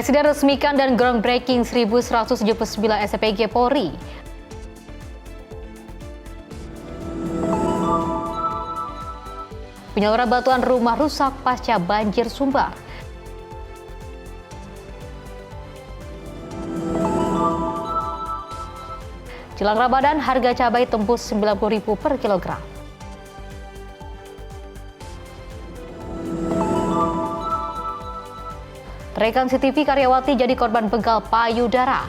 Presiden resmikan dan groundbreaking 1179 SPPG Polri. Penyaluran bantuan rumah rusak pasca banjir Sumbar. Jelang Ramadan, harga cabai tembus Rp90.000 per kilogram. Rekan CTV karyawati jadi korban begal payudara.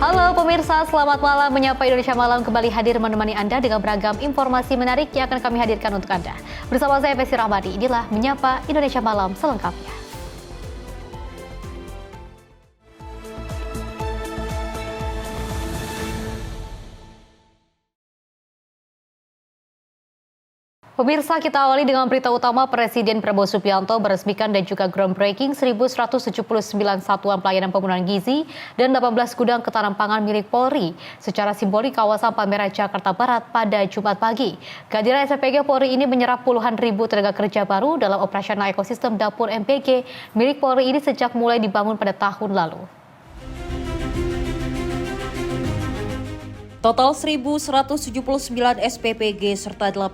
Halo pemirsa, selamat malam. Menyapa Indonesia Malam kembali hadir menemani Anda dengan beragam informasi menarik yang akan kami hadirkan untuk Anda. Bersama saya Pesi Rahmadi, inilah Menyapa Indonesia Malam selengkapnya. Pemirsa, kita awali dengan berita utama. Presiden Prabowo Subianto meresmikan dan juga groundbreaking 1179 satuan pelayanan pembunuhan gizi dan 18 gudang ketahanan pangan milik Polri secara simbolik kawasan Palmerah, Jakarta Barat pada Jumat pagi. Kehadiran SPPG Polri ini menyerap puluhan ribu tenaga kerja baru dalam operasional ekosistem dapur MPG milik Polri ini sejak mulai dibangun pada tahun lalu. Total 1.179 SPPG serta 18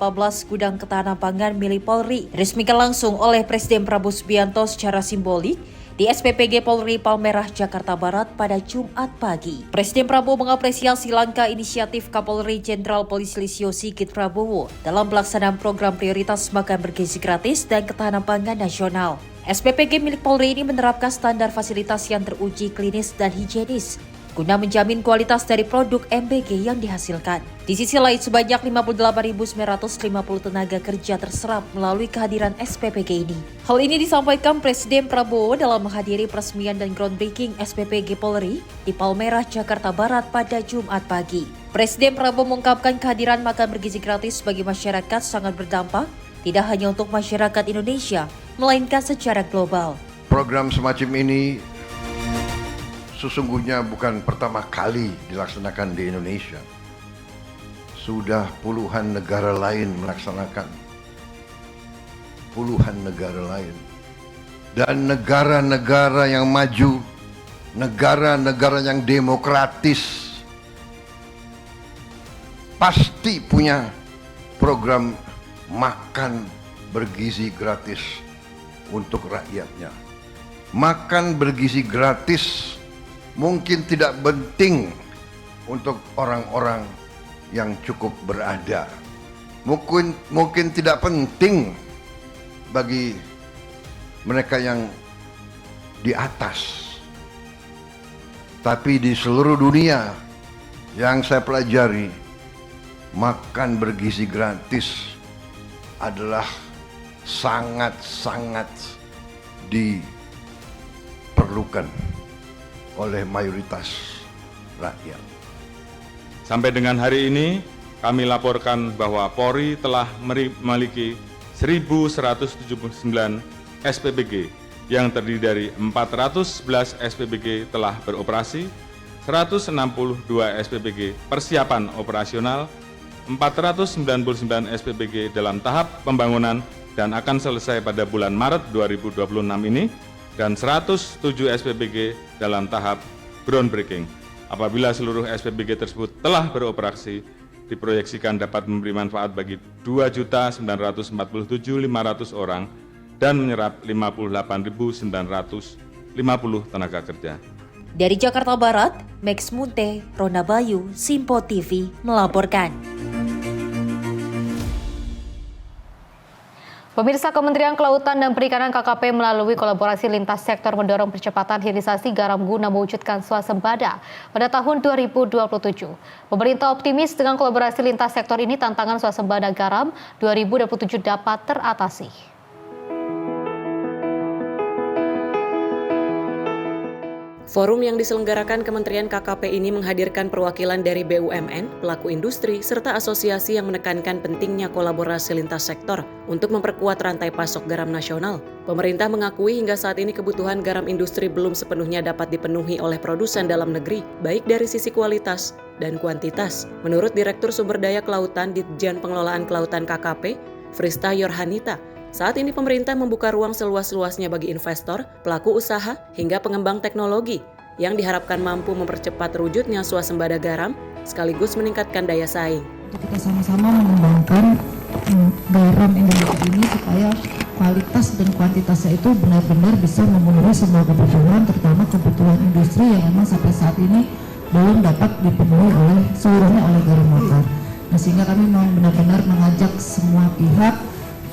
gudang ketahanan pangan milik Polri diresmikan langsung oleh Presiden Prabowo Subianto secara simbolik di SPPG Polri Palmerah, Jakarta Barat pada Jumat pagi. Presiden Prabowo mengapresiasi langkah inisiatif Kapolri Jenderal Polisi Listio Sigit Prabowo dalam pelaksanaan program prioritas makan bergizi gratis dan ketahanan pangan nasional. SPPG milik Polri ini menerapkan standar fasilitas yang teruji klinis dan higienis guna menjamin kualitas dari produk MBG yang dihasilkan. Di sisi lain, sebanyak 58.950 tenaga kerja terserap melalui kehadiran SPPG ini. Hal ini disampaikan Presiden Prabowo dalam menghadiri peresmian dan groundbreaking SPPG Polri di Palmerah, Jakarta Barat pada Jumat pagi. Presiden Prabowo mengungkapkan kehadiran makan bergizi gratis bagi masyarakat sangat berdampak, tidak hanya untuk masyarakat Indonesia, melainkan secara global. Program semacam ini sesungguhnya bukan pertama kali dilaksanakan di Indonesia. Sudah puluhan negara lain melaksanakan. Puluhan negara lain. Dan negara-negara yang maju, negara-negara yang demokratis, pasti punya program makan bergizi gratis untuk rakyatnya. Makan bergizi gratis mungkin tidak penting untuk orang-orang yang cukup berada. Mungkin tidak penting bagi mereka yang di atas. Tapi di seluruh dunia yang saya pelajari, makan bergizi gratis adalah sangat-sangat diperlukan oleh mayoritas rakyat. Sampai dengan hari ini, kami laporkan bahwa Polri telah memiliki 1.179 SPPG yang terdiri dari 411 SPPG telah beroperasi, 162 SPPG persiapan operasional, 499 SPPG dalam tahap pembangunan dan akan selesai pada bulan Maret 2026 ini, dan 107 SPPG dalam tahap groundbreaking. Apabila seluruh SPPG tersebut telah beroperasi, diproyeksikan dapat memberi manfaat bagi 2.947.500 orang dan menyerap 58.950 tenaga kerja. Dari Jakarta Barat, Max Munte, Rona Bayu, Simpo TV melaporkan. Pemirsa, Kementerian Kelautan dan Perikanan KKP melalui kolaborasi lintas sektor mendorong percepatan hilirisasi garam guna mewujudkan swasembada pada tahun 2027. Pemerintah optimis dengan kolaborasi lintas sektor ini tantangan swasembada garam 2027 dapat teratasi. Forum yang diselenggarakan Kementerian KKP ini menghadirkan perwakilan dari BUMN, pelaku industri, serta asosiasi yang menekankan pentingnya kolaborasi lintas sektor untuk memperkuat rantai pasok garam nasional. Pemerintah mengakui hingga saat ini kebutuhan garam industri belum sepenuhnya dapat dipenuhi oleh produsen dalam negeri, baik dari sisi kualitas dan kuantitas. Menurut Direktur Sumber Daya Kelautan Ditjen Pengelolaan Kelautan KKP, Frista Yorhanita, saat ini pemerintah membuka ruang seluas-luasnya bagi investor, pelaku usaha, hingga pengembang teknologi yang diharapkan mampu mempercepat terwujudnya swasembada garam sekaligus meningkatkan daya saing. Kita sama-sama mengembangkan garam Indonesia ini supaya kualitas dan kuantitasnya itu benar-benar bisa memenuhi semua kebutuhan, terutama kebutuhan industri yang memang sampai saat ini belum dapat dipenuhi seluruhnya oleh garam lokal. Nah, sehingga kami mau benar-benar mengajak semua pihak,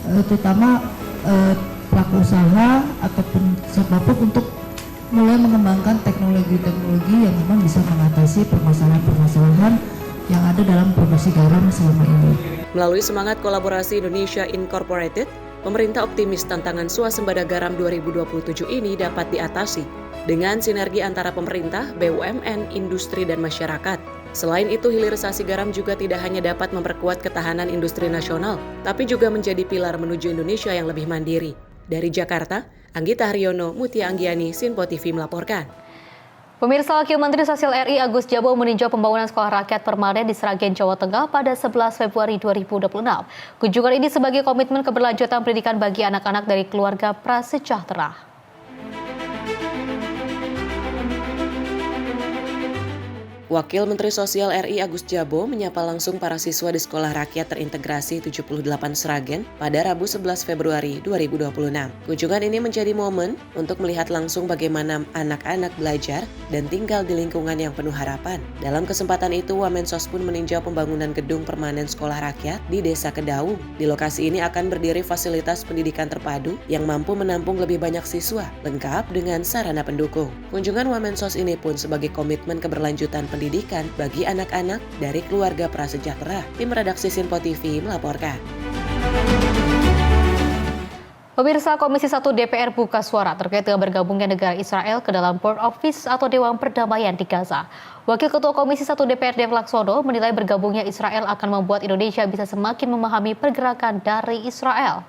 terutama pelaku usaha ataupun siapapun untuk mulai mengembangkan teknologi-teknologi yang memang bisa mengatasi permasalahan-permasalahan yang ada dalam produksi garam selama ini. Melalui semangat kolaborasi Indonesia Incorporated, pemerintah optimis tantangan swasembada garam 2027 ini dapat diatasi dengan sinergi antara pemerintah, BUMN, industri, dan masyarakat. Selain itu, hilirisasi garam juga tidak hanya dapat memperkuat ketahanan industri nasional, tapi juga menjadi pilar menuju Indonesia yang lebih mandiri. Dari Jakarta, Anggita Haryono, Mutia Anggiani, Sinpo TV melaporkan. Pemirsa, Wakil Menteri Sosial RI Agus Jabo meninjau pembangunan sekolah rakyat permanen di Sragen, Jawa Tengah pada 11 Februari 2026. Kunjungan ini sebagai komitmen keberlanjutan pendidikan bagi anak-anak dari keluarga prasejahtera. Wakil Menteri Sosial RI Agus Jabo menyapa langsung para siswa di Sekolah Rakyat Terintegrasi 78 Sragen pada Rabu 11 Februari 2026. Kunjungan ini menjadi momen untuk melihat langsung bagaimana anak-anak belajar dan tinggal di lingkungan yang penuh harapan. Dalam kesempatan itu, Wamensos pun meninjau pembangunan gedung permanen Sekolah Rakyat di Desa Kedaung. Di lokasi ini akan berdiri fasilitas pendidikan terpadu yang mampu menampung lebih banyak siswa, lengkap dengan sarana pendukung. Kunjungan Wamensos ini pun sebagai komitmen keberlanjutan pendidikan bagi anak-anak dari keluarga prasejahtera. Tim redaksi Sinpo TV melaporkan. Pemirsa, Komisi 1 DPR buka suara terkait dengan bergabungnya negara Israel ke dalam Board of Peace atau Dewan Perdamaian di Gaza. Wakil Ketua Komisi 1 DPR Dev Laksono menilai bergabungnya Israel akan membuat Indonesia bisa semakin memahami pergerakan dari Israel.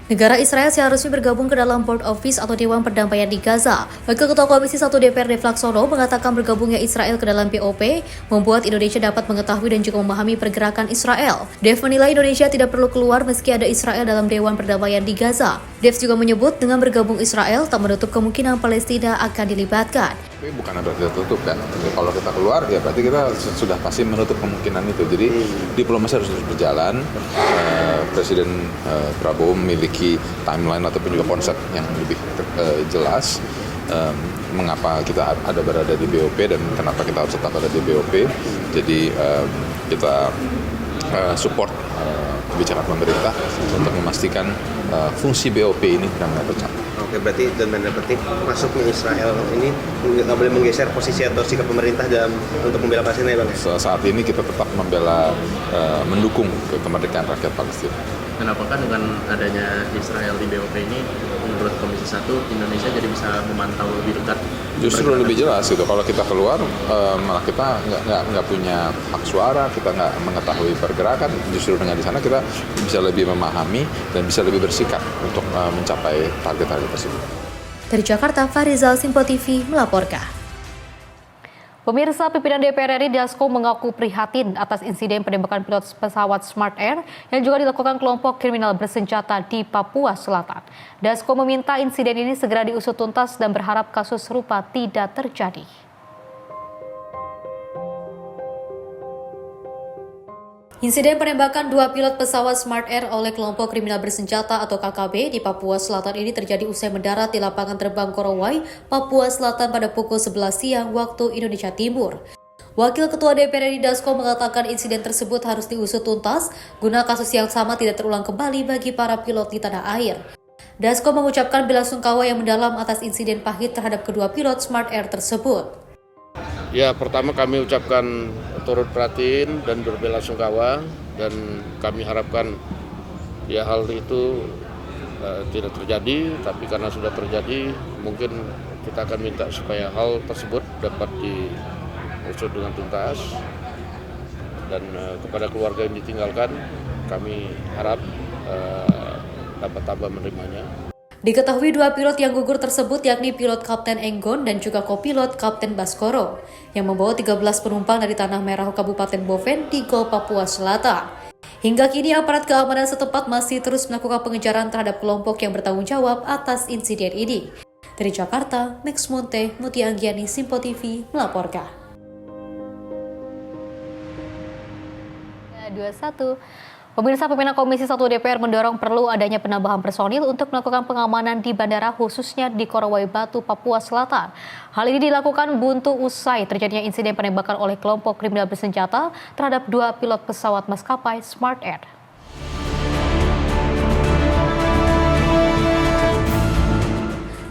Negara Israel seharusnya bergabung ke dalam Board of Peace atau Dewan Perdamaian di Gaza. Wakil Ketua Komisi 1 DPR Dev Laksono mengatakan bergabungnya Israel ke dalam BOP membuat Indonesia dapat mengetahui dan juga memahami pergerakan Israel. Dev menilai Indonesia tidak perlu keluar meski ada Israel dalam Dewan Perdamaian di Gaza. Dev juga menyebut dengan bergabung Israel tak menutup kemungkinan Palestina akan dilibatkan. Tapi bukan berarti tertutup kan. Jadi kalau kita keluar ya berarti kita sudah pasti menutup kemungkinan itu. Jadi diplomasi harus terus berjalan. Presiden Prabowo memiliki timeline ataupun juga konsep yang lebih jelas mengapa kita berada di BOP dan kenapa kita harus tetap ada di BOP. Jadi kita support kebijakan pemerintah untuk memastikan fungsi BOP ini benar-benar tercapai. Oke, berarti dalam tanda petik masuknya Israel ini nggak boleh menggeser posisi atau sikap pemerintah untuk membela Palestina ya Bang? Saat ini kita tetap membela, mendukung kemerdekaan rakyat Palestina. Dan apakah dengan adanya Israel di BOP ini menurut Komisi 1 Indonesia jadi bisa memantau lebih dekat? Justru lebih jelas gitu. Kalau kita keluar malah kita nggak punya hak suara, kita nggak mengetahui pergerakan. Justru dengan di sana kita bisa lebih memahami dan bisa lebih bersikap untuk mencapai target-target tersebut. Dari Jakarta, Farizal, Sinpo TV melaporkan. Pemirsa, pimpinan DPR RI Dasko mengaku prihatin atas insiden penembakan pilot pesawat Smart Air yang juga dilakukan kelompok kriminal bersenjata di Papua Selatan. Dasko meminta insiden ini segera diusut tuntas dan berharap kasus serupa tidak terjadi. Insiden penembakan dua pilot pesawat Smart Air oleh kelompok kriminal bersenjata atau KKB di Papua Selatan ini terjadi usai mendarat di lapangan terbang Korowai, Papua Selatan pada pukul 11 siang waktu Indonesia Timur. Wakil Ketua DPR RI Dasko mengatakan insiden tersebut harus diusut tuntas guna kasus yang sama tidak terulang kembali bagi para pilot di tanah air. Dasko mengucapkan belasungkawa yang mendalam atas insiden pahit terhadap kedua pilot Smart Air tersebut. Ya, pertama kami ucapkan turut prihatin dan berbelasungkawa dan kami harapkan ya hal itu tidak terjadi, tapi karena sudah terjadi mungkin kita akan minta supaya hal tersebut dapat diusut dengan tuntas, dan kepada keluarga yang ditinggalkan kami harap dapat tabah menerimanya. Diketahui 2 pilot yang gugur tersebut yakni pilot Kapten Enggon dan juga kopilot Kapten Baskoro yang membawa 13 penumpang dari Tanah Merah Kabupaten Boven di Gol Papua Selatan. Hingga kini aparat keamanan setempat masih terus melakukan pengejaran terhadap kelompok yang bertanggung jawab atas insiden ini. Dari Jakarta, Max Monte, Mutia Anggiani, Simpo TV melaporkan. 21. Pemirsa, pimpinan Komisi 1 DPR mendorong perlu adanya penambahan personil untuk melakukan pengamanan di bandara khususnya di Korowai Batu, Papua Selatan. Hal ini dilakukan buntu usai terjadinya insiden penembakan oleh kelompok kriminal bersenjata terhadap 2 pilot pesawat maskapai Smart Air.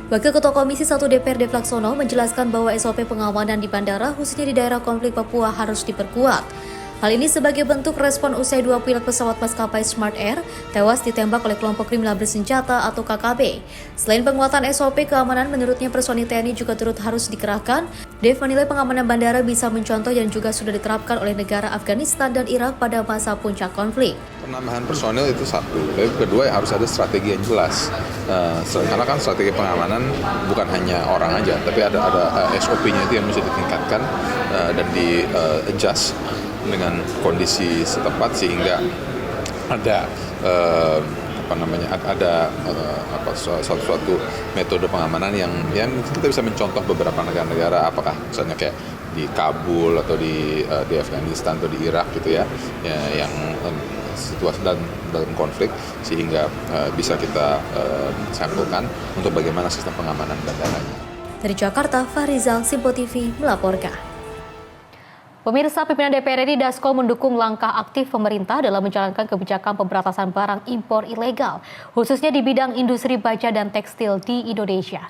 Wakil Ketua Komisi 1 DPR Dev Laksono menjelaskan bahwa SOP pengamanan di bandara khususnya di daerah konflik Papua harus diperkuat. Hal ini sebagai bentuk respon usai 2 pilot pesawat maskapai Smart Air tewas ditembak oleh kelompok kriminal bersenjata atau KKB. Selain penguatan SOP keamanan, menurutnya personil TNI juga turut harus dikerahkan. Dev menilai pengamanan bandara bisa mencontoh yang juga sudah diterapkan oleh negara Afghanistan dan Irak pada masa puncak konflik. Penambahan personil itu satu, tapi kedua harus ada strategi yang jelas. Karena kan strategi pengamanan bukan hanya orang aja, tapi ada SOP-nya itu yang mesti ditingkatkan dan di-adjust dengan kondisi setempat sehingga ada suatu metode pengamanan yang kita bisa mencontoh beberapa negara-negara, apakah misalnya kayak di Kabul atau di Afghanistan atau di Irak gitu ya yang situasi dalam konflik, sehingga bisa kita sampulkan untuk bagaimana sistem pengamanan bandaranya. Dari Jakarta, Farizal, Simpo TV melaporkan. Pemirsa, pimpinan DPR RI Dasko mendukung langkah aktif pemerintah dalam menjalankan kebijakan pemberantasan barang impor ilegal, khususnya di bidang industri baja dan tekstil di Indonesia.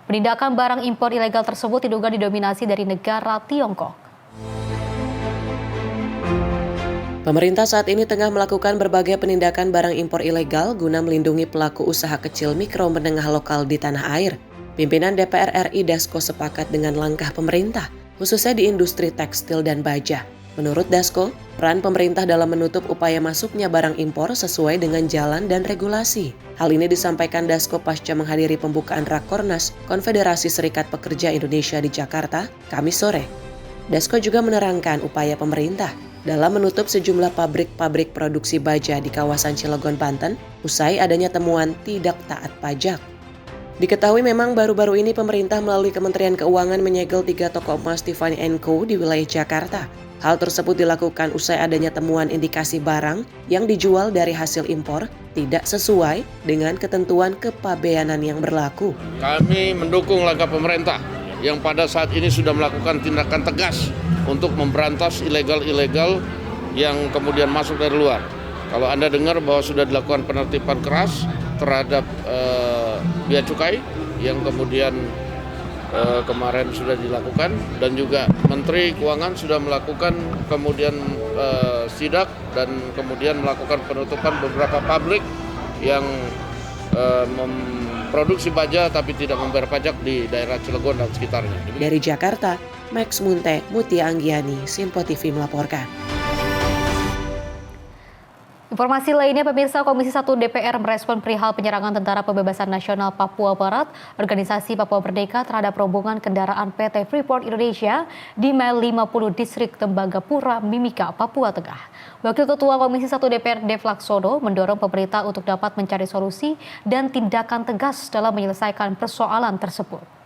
Penindakan barang impor ilegal tersebut diduga didominasi dari negara Tiongkok. Pemerintah saat ini tengah melakukan berbagai penindakan barang impor ilegal guna melindungi pelaku usaha kecil mikro menengah lokal di tanah air. Pimpinan DPR RI Dasko sepakat dengan langkah pemerintah, khususnya di industri tekstil dan baja. Menurut Dasko, peran pemerintah dalam menutup upaya masuknya barang impor sesuai dengan jalan dan regulasi. Hal ini disampaikan Dasko pasca menghadiri pembukaan Rakornas Konfederasi Serikat Pekerja Indonesia di Jakarta, Kamis sore. Dasko juga menerangkan upaya pemerintah dalam menutup sejumlah pabrik-pabrik produksi baja di kawasan Cilegon, Banten, usai adanya temuan tidak taat pajak. Diketahui memang baru-baru ini pemerintah melalui Kementerian Keuangan menyegel 3 toko emas Tiffany & Co di wilayah Jakarta. Hal tersebut dilakukan usai adanya temuan indikasi barang yang dijual dari hasil impor tidak sesuai dengan ketentuan kepabeanan yang berlaku. Kami mendukung langkah pemerintah yang pada saat ini sudah melakukan tindakan tegas untuk memberantas ilegal-ilegal yang kemudian masuk dari luar. Kalau Anda dengar bahwa sudah dilakukan penertiban keras terhadap bea cukai yang kemudian kemarin sudah dilakukan, dan juga Menteri Keuangan sudah melakukan kemudian sidak dan kemudian melakukan penutupan beberapa pabrik yang memproduksi baja tapi tidak membayar pajak di daerah Cilegon dan sekitarnya. Dari Jakarta, Max Monte, Mutia Anggiani, Simpo TV melaporkan. Informasi lainnya, pemirsa, Komisi 1 DPR merespon perihal penyerangan Tentara Pembebasan Nasional Papua Barat, Organisasi Papua Merdeka terhadap rombongan kendaraan PT Freeport Indonesia di Mile 50 Distrik Tembagapura, Mimika, Papua Tengah. Wakil Ketua Komisi 1 DPR Dev Laksono mendorong pemerintah untuk dapat mencari solusi dan tindakan tegas dalam menyelesaikan persoalan tersebut.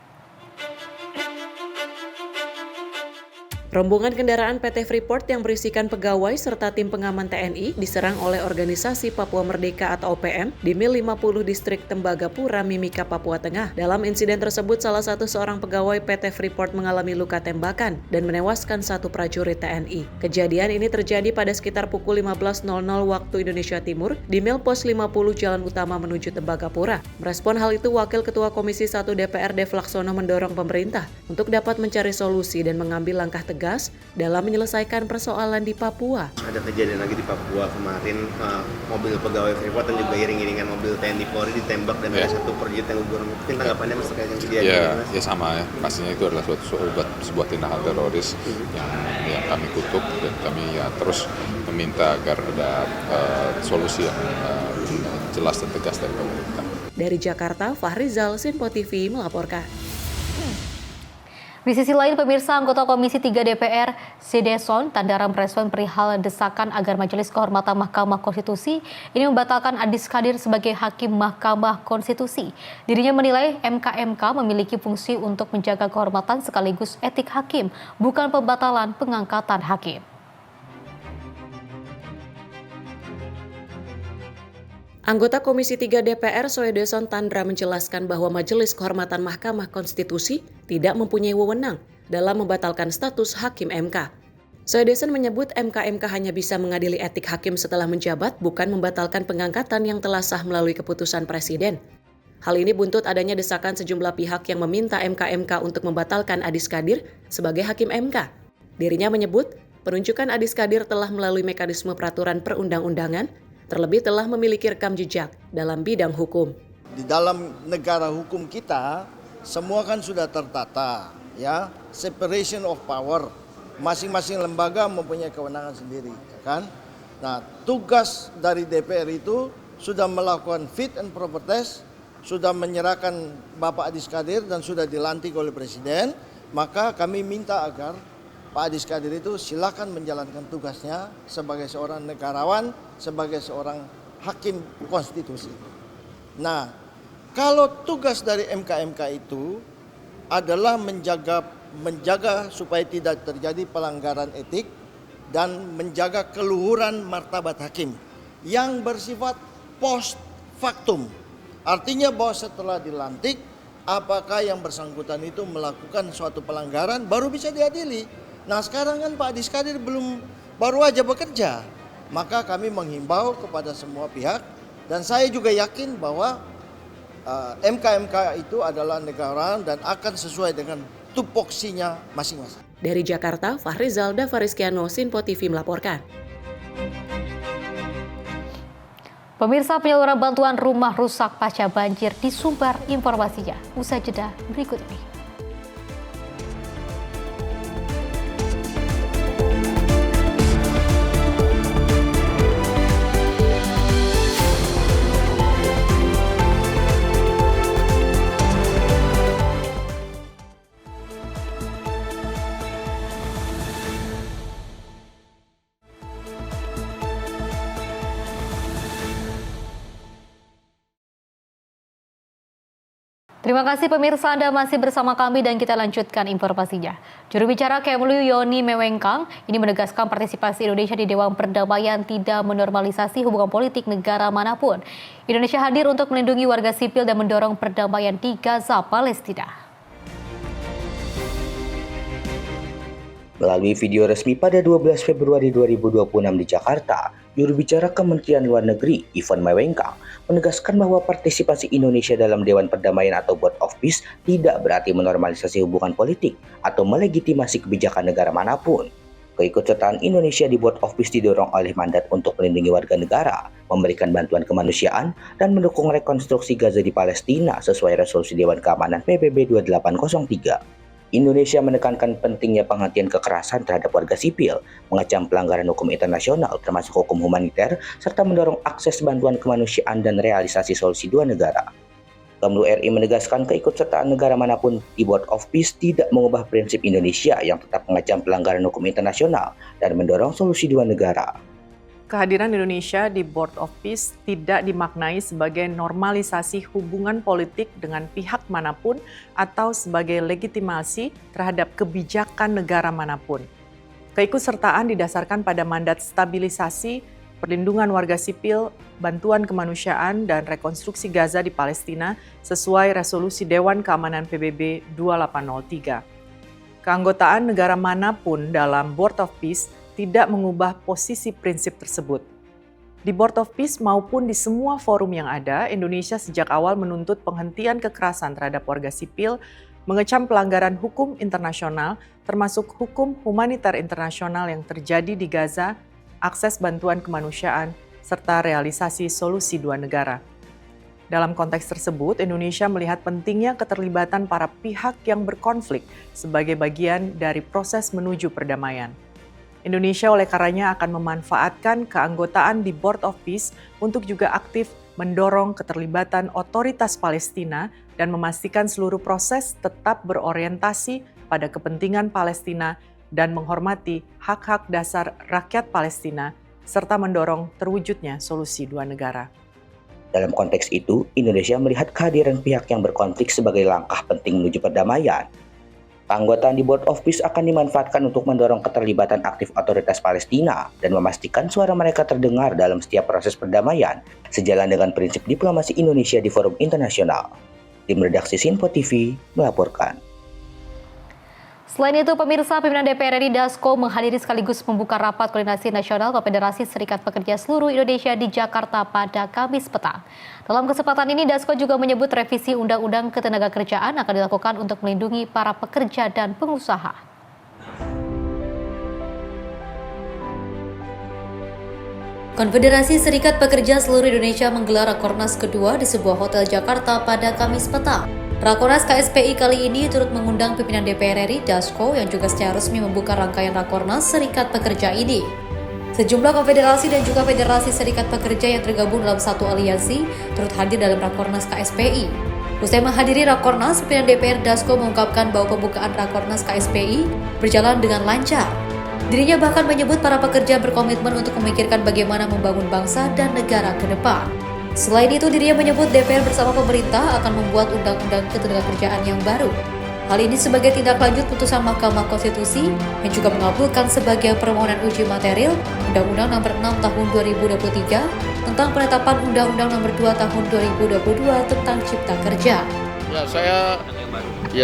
Rombongan kendaraan PT Freeport yang berisikan pegawai serta tim pengaman TNI diserang oleh Organisasi Papua Merdeka atau OPM di Mil 50 Distrik Tembagapura, Mimika, Papua Tengah. Dalam insiden tersebut, salah satu seorang pegawai PT Freeport mengalami luka tembakan dan menewaskan satu prajurit TNI. Kejadian ini terjadi pada sekitar pukul 15.00 waktu Indonesia Timur di Mil Pos 50 Jalan Utama menuju Tembagapura. Merespon hal itu, Wakil Ketua Komisi 1 DPR Dev Laksono mendorong pemerintah untuk dapat mencari solusi dan mengambil langkah tegas tegas dalam menyelesaikan persoalan di Papua. Ada kejadian lagi di Papua kemarin, mobil pegawai Freeport dan juga iring-iringan mobil TNI Polri ditembak dan ada satu perjit yang gugur. Mungkin tanggapannya Mas terkait yang kejadian ini? Ya sama ya, pastinya itu adalah sebuah tindakan teroris yang kami kutuk dan kami terus meminta agar ada solusi yang jelas dan tegas dari pemerintah. Dari Jakarta, Fahrizal, Sinpo TV melaporkan. Di sisi lain, pemirsa, anggota Komisi 3 DPR, Sideson Tandaram merespon perihal desakan agar Majelis Kehormatan Mahkamah Konstitusi ini membatalkan Adis Kadir sebagai Hakim Mahkamah Konstitusi. Dirinya menilai MKMK memiliki fungsi untuk menjaga kehormatan sekaligus etik hakim, bukan pembatalan pengangkatan hakim. Anggota Komisi 3 DPR Soedeson Tandra menjelaskan bahwa Majelis Kehormatan Mahkamah Konstitusi tidak mempunyai wewenang dalam membatalkan status Hakim MK. Soedeson menyebut MKMK hanya bisa mengadili etik hakim setelah menjabat, bukan membatalkan pengangkatan yang telah sah melalui keputusan Presiden. Hal ini buntut adanya desakan sejumlah pihak yang meminta MKMK untuk membatalkan Adis Kadir sebagai Hakim MK. Dirinya menyebut penunjukan Adis Kadir telah melalui mekanisme peraturan perundang-undangan, terlebih telah memiliki rekam jejak dalam bidang hukum. Di dalam negara hukum kita, semua kan sudah tertata, ya, separation of power. Masing-masing lembaga mempunyai kewenangan sendiri, kan? Nah, tugas dari DPR itu sudah melakukan fit and proper test, sudah menyerahkan Bapak Adis Kadir dan sudah dilantik oleh Presiden, maka kami minta agar Pak Adis Kadir itu silakan menjalankan tugasnya sebagai seorang negarawan, sebagai seorang hakim konstitusi. Nah, kalau tugas dari MKMK itu adalah menjaga supaya tidak terjadi pelanggaran etik dan menjaga keluhuran martabat hakim yang bersifat post factum. Artinya bahwa setelah dilantik, apakah yang bersangkutan itu melakukan suatu pelanggaran baru bisa diadili. Nah sekarang kan Pak Adis Kadir baru aja bekerja, maka kami menghimbau kepada semua pihak dan saya juga yakin bahwa MKMK itu adalah negarawan dan akan sesuai dengan tupoksinya masing-masing. Dari Jakarta, Fahrizal Davariskiano, Sinpo TV melaporkan. Pemirsa, penyaluran bantuan rumah rusak pasca banjir di Sumbar, informasinya usai jeda berikut ini. Terima kasih pemirsa, Anda masih bersama kami dan kita lanjutkan informasinya. Juru bicara Kemlu Yoni Mewengkang ini menegaskan partisipasi Indonesia di Dewan Perdamaian tidak menormalisasi hubungan politik negara manapun. Indonesia hadir untuk melindungi warga sipil dan mendorong perdamaian di Gaza, Palestina. Melalui video resmi pada 12 Februari 2026 di Jakarta, juru bicara Kementerian Luar Negeri, Ivan Mewengkang, menegaskan bahwa partisipasi Indonesia dalam Dewan Perdamaian atau Board of Peace tidak berarti menormalisasi hubungan politik atau melegitimasi kebijakan negara manapun. Keikutsertaan Indonesia di Board of Peace didorong oleh mandat untuk melindungi warga negara, memberikan bantuan kemanusiaan, dan mendukung rekonstruksi Gaza di Palestina sesuai resolusi Dewan Keamanan PBB 2803. Indonesia menekankan pentingnya penghentian kekerasan terhadap warga sipil, mengecam pelanggaran hukum internasional termasuk hukum humaniter, serta mendorong akses bantuan kemanusiaan dan realisasi solusi dua negara. Kemlu RI menegaskan keikutsertaan negara manapun di Board of Peace tidak mengubah prinsip Indonesia yang tetap mengecam pelanggaran hukum internasional dan mendorong solusi dua negara. Kehadiran Indonesia di Board of Peace tidak dimaknai sebagai normalisasi hubungan politik dengan pihak manapun atau sebagai legitimasi terhadap kebijakan negara manapun. Keikutsertaan didasarkan pada mandat stabilisasi, perlindungan warga sipil, bantuan kemanusiaan, dan rekonstruksi Gaza di Palestina sesuai resolusi Dewan Keamanan PBB 2803. Keanggotaan negara manapun dalam Board of Peace tidak mengubah posisi prinsip tersebut. Di Board of Peace maupun di semua forum yang ada, Indonesia sejak awal menuntut penghentian kekerasan terhadap warga sipil, mengecam pelanggaran hukum internasional, termasuk hukum humaniter internasional yang terjadi di Gaza, akses bantuan kemanusiaan, serta realisasi solusi dua negara. Dalam konteks tersebut, Indonesia melihat pentingnya keterlibatan para pihak yang berkonflik sebagai bagian dari proses menuju perdamaian. Indonesia oleh karenanya akan memanfaatkan keanggotaan di Board of Peace untuk juga aktif mendorong keterlibatan otoritas Palestina dan memastikan seluruh proses tetap berorientasi pada kepentingan Palestina dan menghormati hak-hak dasar rakyat Palestina, serta mendorong terwujudnya solusi dua negara. Dalam konteks itu, Indonesia melihat kehadiran pihak yang berkonflik sebagai langkah penting menuju perdamaian. Keanggotaan di Board of Peace akan dimanfaatkan untuk mendorong keterlibatan aktif otoritas Palestina dan memastikan suara mereka terdengar dalam setiap proses perdamaian, sejalan dengan prinsip diplomasi Indonesia di forum internasional. Tim redaksi Sinpo TV melaporkan. Selain itu, pemirsa, pimpinan DPR RI Dasko menghadiri sekaligus membuka rapat koordinasi nasional Konfederasi Serikat Pekerja Seluruh Indonesia di Jakarta pada Kamis petang. Dalam kesempatan ini, Dasko juga menyebut revisi Undang-Undang Ketenagakerjaan akan dilakukan untuk melindungi para pekerja dan pengusaha. Konfederasi Serikat Pekerja Seluruh Indonesia menggelar Rakornas kedua di sebuah hotel Jakarta pada Kamis petang. Rakornas KSPI kali ini turut mengundang pimpinan DPR RI Dasko yang juga secara resmi membuka rangkaian Rakornas Serikat Pekerja ini. Sejumlah konfederasi dan juga federasi serikat pekerja yang tergabung dalam satu aliansi turut hadir dalam Rakornas KSPI. Usai menghadiri Rakornas, pimpinan DPR Dasko mengungkapkan bahwa pembukaan Rakornas KSPI berjalan dengan lancar. Dirinya bahkan menyebut para pekerja berkomitmen untuk memikirkan bagaimana membangun bangsa dan negara ke depan. Selain itu, dirinya menyebut DPR bersama pemerintah akan membuat Undang-Undang Ketenagakerjaan yang baru. Hal ini sebagai tindak lanjut putusan Mahkamah Konstitusi yang juga mengabulkan sebagai permohonan uji material Undang-Undang Nomor 6 Tahun 2023 tentang penetapan Undang-Undang Nomor 2 Tahun 2022 tentang Cipta Kerja.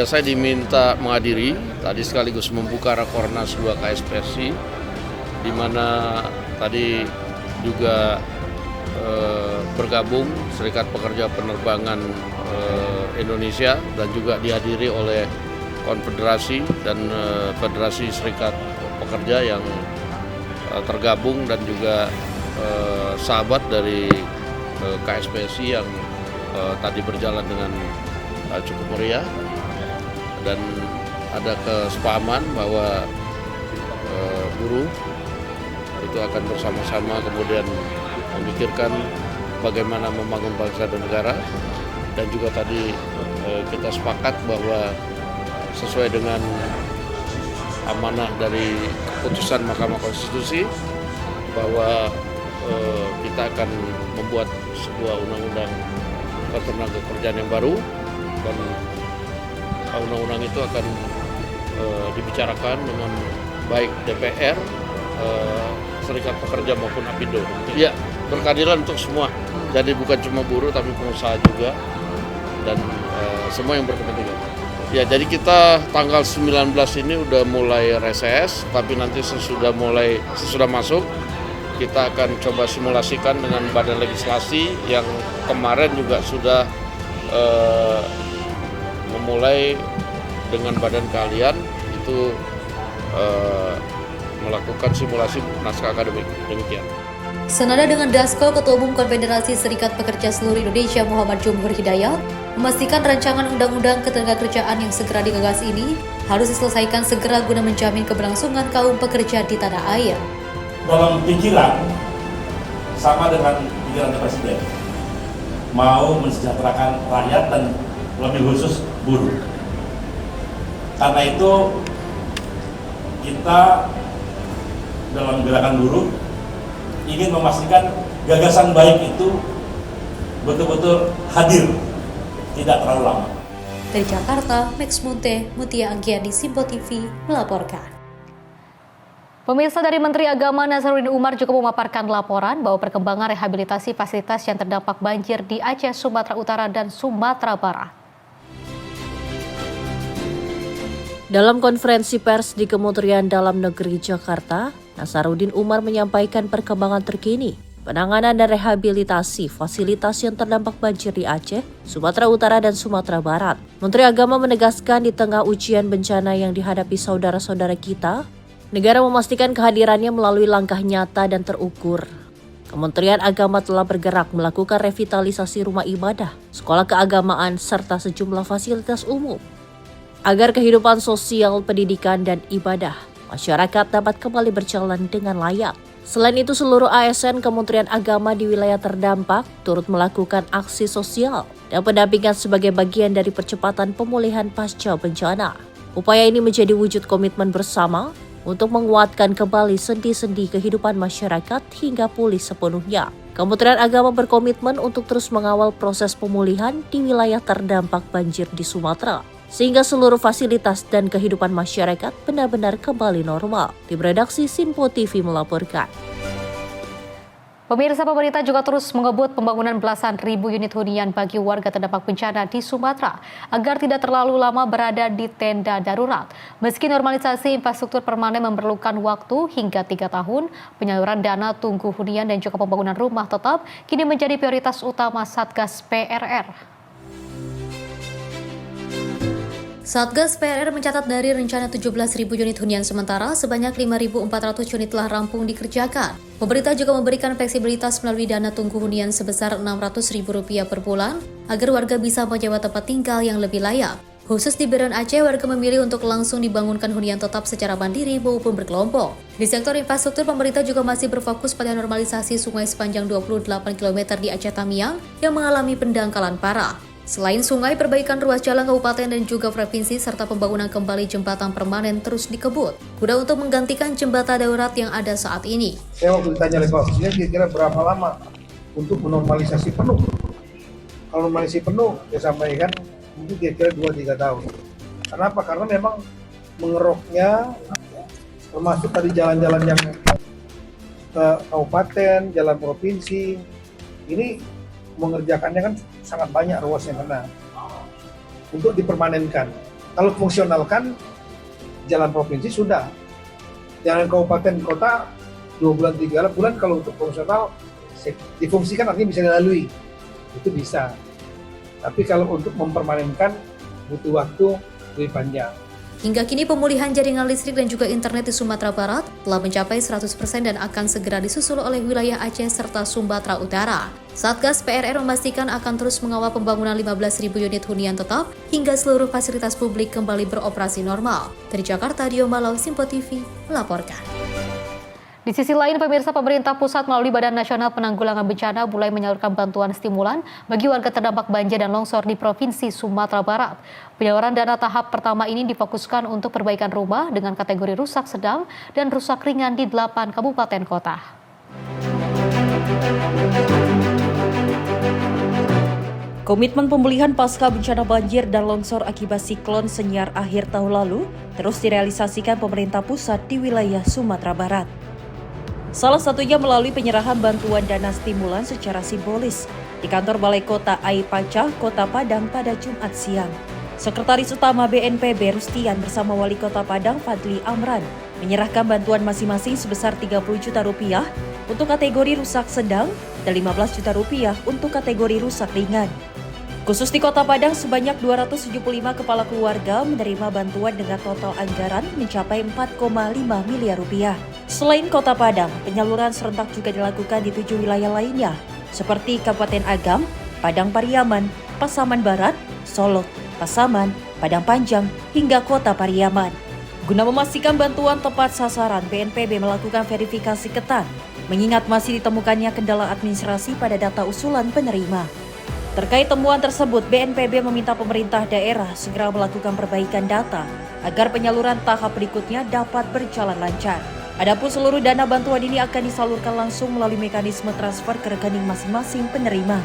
Saya diminta menghadiri tadi sekaligus membuka Rakornas 2 KSPSI, di mana tadi juga bergabung Serikat Pekerja Penerbangan Indonesia dan juga dihadiri oleh konfederasi dan federasi serikat pekerja yang tergabung dan juga sahabat dari KSPSI yang tadi berjalan dengan cukup meriah, dan ada kesepahaman bahwa buruh itu akan bersama-sama kemudian memikirkan bagaimana membangun bangsa dan negara, dan juga tadi kita sepakat bahwa sesuai dengan amanah dari keputusan Mahkamah Konstitusi bahwa kita akan membuat sebuah undang-undang ketenagakerjaan yang baru, dan undang-undang itu akan dibicarakan dengan baik DPR, Serikat Pekerja maupun APindo. Ya, berkeadilan untuk semua. Jadi bukan cuma buruh tapi pengusaha juga, dan semua yang berkepentingan. Ya, jadi kita tanggal 19 ini udah mulai reses, tapi nanti sesudah masuk kita akan coba simulasikan dengan badan legislasi yang kemarin juga sudah memulai dengan badan keahlian itu melakukan simulasi naskah akademik. Demikian. Senada dengan Dasko, Ketua Umum Konfederasi Serikat Pekerja Seluruh Indonesia Muhammad Jumhur Hidayat memastikan rancangan Undang-Undang Ketenagakerjaan yang segera digagas ini harus diselesaikan segera guna menjamin keberlangsungan kaum pekerja di tanah air. Dalam pikiran sama dengan pikiran Presiden, mau mensejahterakan rakyat dan lebih khusus buruh. Karena itu kita dalam gerakan buruh ingin memastikan gagasan baik itu betul-betul hadir, tidak terlalu lama. Dari Jakarta, Max Munte, Mutia Anggiani, Sinpo TV melaporkan. Pemirsa, dari Menteri Agama Nazaruddin Umar juga memaparkan laporan bahwa perkembangan rehabilitasi fasilitas yang terdampak banjir di Aceh, Sumatera Utara, dan Sumatera Barat. Dalam konferensi pers di Kementerian Dalam Negeri Jakarta, Nazaruddin Umar menyampaikan perkembangan terkini penanganan dan rehabilitasi fasilitas yang terdampak banjir di Aceh, Sumatera Utara, dan Sumatera Barat. Menteri Agama menegaskan di tengah ujian bencana yang dihadapi saudara-saudara kita, negara memastikan kehadirannya melalui langkah nyata dan terukur. Kementerian Agama telah bergerak melakukan revitalisasi rumah ibadah, sekolah keagamaan, serta sejumlah fasilitas umum, agar kehidupan sosial, pendidikan, dan ibadah masyarakat dapat kembali berjalan dengan layak. Selain itu, seluruh ASN Kementerian Agama di wilayah terdampak turut melakukan aksi sosial dan pendampingan sebagai bagian dari percepatan pemulihan pasca bencana. Upaya ini menjadi wujud komitmen bersama untuk menguatkan kembali sendi-sendi kehidupan masyarakat hingga pulih sepenuhnya. Kementerian Agama berkomitmen untuk terus mengawal proses pemulihan di wilayah terdampak banjir di Sumatera, sehingga seluruh fasilitas dan kehidupan masyarakat benar-benar kembali normal. Tim redaksi Simpo TV melaporkan. Pemirsa, pemerintah juga terus mengebut pembangunan belasan ribu unit hunian bagi warga terdampak bencana di Sumatera agar tidak terlalu lama berada di tenda darurat. Meski normalisasi infrastruktur permanen memerlukan waktu hingga 3 tahun, penyaluran dana tunggu hunian dan juga pembangunan rumah tetap kini menjadi prioritas utama Satgas PRR. Satgas PRR mencatat dari rencana 17.000 unit hunian sementara, sebanyak 5.400 unit telah rampung dikerjakan. Pemerintah juga memberikan fleksibilitas melalui dana tunggu hunian sebesar Rp600.000 per bulan, agar warga bisa menyewa tempat tinggal yang lebih layak. Khusus di Biren Aceh, warga memilih untuk langsung dibangunkan hunian tetap secara mandiri maupun berkelompok. Di sektor infrastruktur, pemerintah juga masih berfokus pada normalisasi sungai sepanjang 28 km di Aceh Tamiang yang mengalami pendangkalan parah. Selain sungai, perbaikan ruas jalan kabupaten dan juga provinsi serta pembangunan kembali jembatan permanen terus dikebut guna untuk menggantikan jembatan darurat yang ada saat ini. Saya waktu ditanya oleh Pak Presiden kira-kira berapa lama untuk menormalisasi penuh. Kalau normalisasi penuh, saya sampaikan mungkin kira-kira 2-3 tahun. Kenapa? Karena memang mengeroknya, termasuk tadi jalan-jalan yang ke kabupaten, jalan provinsi, ini mengerjakannya kan sangat banyak ruas yang kena untuk dipermanenkan. Kalau fungsionalkan jalan provinsi sudah, jalan kabupaten kota 2 bulan 3 bulan. Kalau untuk fungsional difungsikan artinya bisa dilalui, itu bisa. Tapi kalau untuk mempermanenkan butuh waktu lebih panjang. Hingga kini pemulihan jaringan listrik dan juga internet di Sumatera Barat telah mencapai 100% dan akan segera disusul oleh wilayah Aceh serta Sumatera Utara. Satgas PRR memastikan akan terus mengawal pembangunan 15.000 unit hunian tetap hingga seluruh fasilitas publik kembali beroperasi normal. Dari Jakarta, Dio Malau, Simpo TV melaporkan. Di sisi lain, pemirsa, pemerintah pusat melalui Badan Nasional Penanggulangan Bencana mulai menyalurkan bantuan stimulan bagi warga terdampak banjir dan longsor di Provinsi Sumatera Barat. Penyaluran dana tahap pertama ini difokuskan untuk perbaikan rumah dengan kategori rusak sedang dan rusak ringan di 8 kabupaten kota. Komitmen pemulihan pasca bencana banjir dan longsor akibat siklon Senyar akhir tahun lalu terus direalisasikan pemerintah pusat di wilayah Sumatera Barat. Salah satunya melalui penyerahan bantuan dana stimulan secara simbolis di kantor Balai Kota Aipacah, Kota Padang pada Jumat siang. Sekretaris Utama BNPB Rustian bersama Wali Kota Padang Fadli Amran menyerahkan bantuan masing-masing sebesar Rp30 juta untuk kategori rusak sedang dan Rp15 juta untuk kategori rusak ringan. Khusus di Kota Padang, sebanyak 275 kepala keluarga menerima bantuan dengan total anggaran mencapai Rp4,5 miliar. Selain Kota Padang, penyaluran serentak juga dilakukan di 7 wilayah lainnya, seperti Kabupaten Agam, Padang Pariaman, Pasaman Barat, Solok, Pasaman, Padang Panjang, hingga Kota Pariaman. Guna memastikan bantuan tepat sasaran, BNPB melakukan verifikasi ketat, mengingat masih ditemukannya kendala administrasi pada data usulan penerima. Terkait temuan tersebut, BNPB meminta pemerintah daerah segera melakukan perbaikan data agar penyaluran tahap berikutnya dapat berjalan lancar. Adapun seluruh dana bantuan ini akan disalurkan langsung melalui mekanisme transfer ke rekening masing-masing penerima.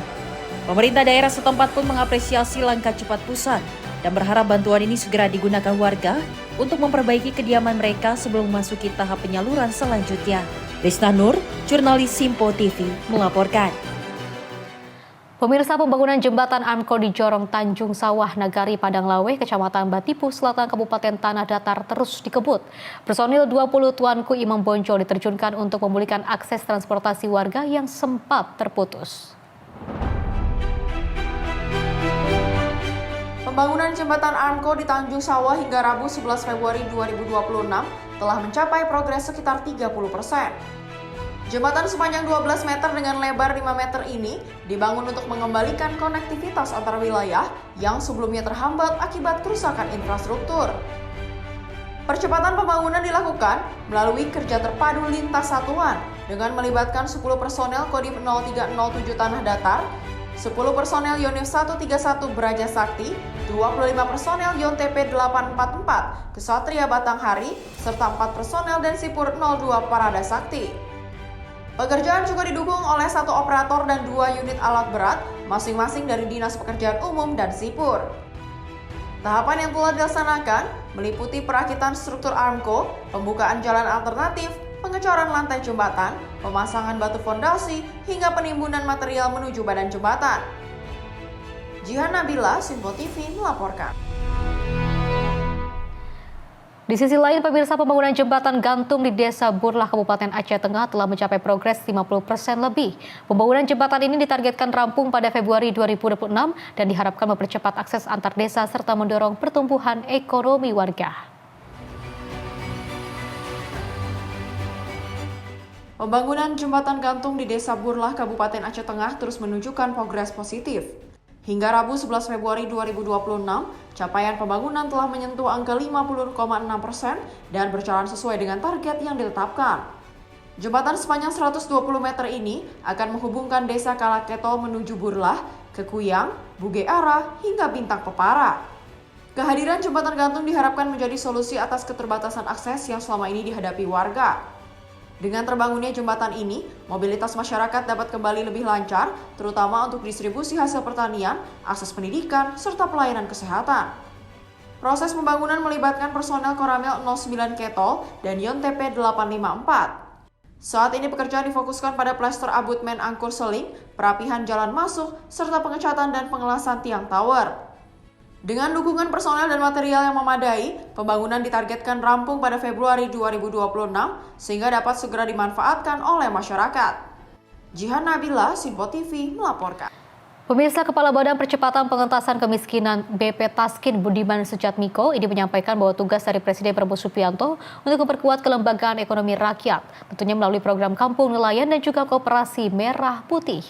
Pemerintah daerah setempat pun mengapresiasi langkah cepat pusat dan berharap bantuan ini segera digunakan warga untuk memperbaiki kediaman mereka sebelum memasuki tahap penyaluran selanjutnya. Risna Nur, jurnalis Simpo TV, melaporkan. Pemirsa, pembangunan jembatan Armco di Jorong Tanjung Sawah Nagari Padang Lawe, Kecamatan Batipu Selatan, Kabupaten Tanah Datar terus dikebut. Personil 20 Tuanku Imam Bonjol diterjunkan untuk memulihkan akses transportasi warga yang sempat terputus. Pembangunan jembatan Armco di Tanjung Sawah hingga Rabu 11 Februari 2026 telah mencapai progres sekitar 30%. Jembatan sepanjang 12 meter dengan lebar 5 meter ini dibangun untuk mengembalikan konektivitas antar wilayah yang sebelumnya terhambat akibat kerusakan infrastruktur. Percepatan pembangunan dilakukan melalui kerja terpadu lintas satuan dengan melibatkan 10 personel Kodim 0307 Tanah Datar, 10 personel Yonif 131 Braja Sakti, 25 personel Yon TP 844 Kesatria Batanghari, serta 4 personel Densipur 02 Parada Sakti. Pekerjaan juga didukung oleh 1 operator dan 2 unit alat berat, masing-masing dari Dinas Pekerjaan Umum dan Sipur. Tahapan yang telah dilaksanakan meliputi perakitan struktur Armco, pembukaan jalan alternatif, pengecoran lantai jembatan, pemasangan batu fondasi, hingga penimbunan material menuju badan jembatan. Jihan Nabila, Simpo TV melaporkan. Di sisi lain, pemirsa, pembangunan jembatan gantung di Desa Burlah, Kabupaten Aceh Tengah telah mencapai progres 50% lebih. Pembangunan jembatan ini ditargetkan rampung pada Februari 2026 dan diharapkan mempercepat akses antar desa serta mendorong pertumbuhan ekonomi warga. Pembangunan jembatan gantung di Desa Burlah, Kabupaten Aceh Tengah terus menunjukkan progres positif. Hingga Rabu 11 Februari 2026, capaian pembangunan telah menyentuh angka 50,6% dan berjalan sesuai dengan target yang ditetapkan. Jembatan sepanjang 120 meter ini akan menghubungkan Desa Kalaketo menuju Burlah, Kekuyang, Bugeara, hingga Bintang Pepara. Kehadiran jembatan gantung diharapkan menjadi solusi atas keterbatasan akses yang selama ini dihadapi warga. Dengan terbangunnya jembatan ini, mobilitas masyarakat dapat kembali lebih lancar, terutama untuk distribusi hasil pertanian, akses pendidikan, serta pelayanan kesehatan. Proses pembangunan melibatkan personel Koramil 09 Ketol dan Yon TP 854. Saat ini pekerjaan difokuskan pada plester abutmen angkur seling, perapihan jalan masuk, serta pengecatan dan pengelasan tiang tower. Dengan dukungan personel dan material yang memadai, pembangunan ditargetkan rampung pada Februari 2026 sehingga dapat segera dimanfaatkan oleh masyarakat. Jihan Nabila, Simpo TV melaporkan. Pemirsa, Kepala Badan Percepatan Pengentasan Kemiskinan BP Taskin Budiman Sujatmiko ini menyampaikan bahwa tugas dari Presiden Prabowo Subianto untuk memperkuat kelembagaan ekonomi rakyat, tentunya melalui program Kampung Nelayan dan juga Koperasi Merah Putih.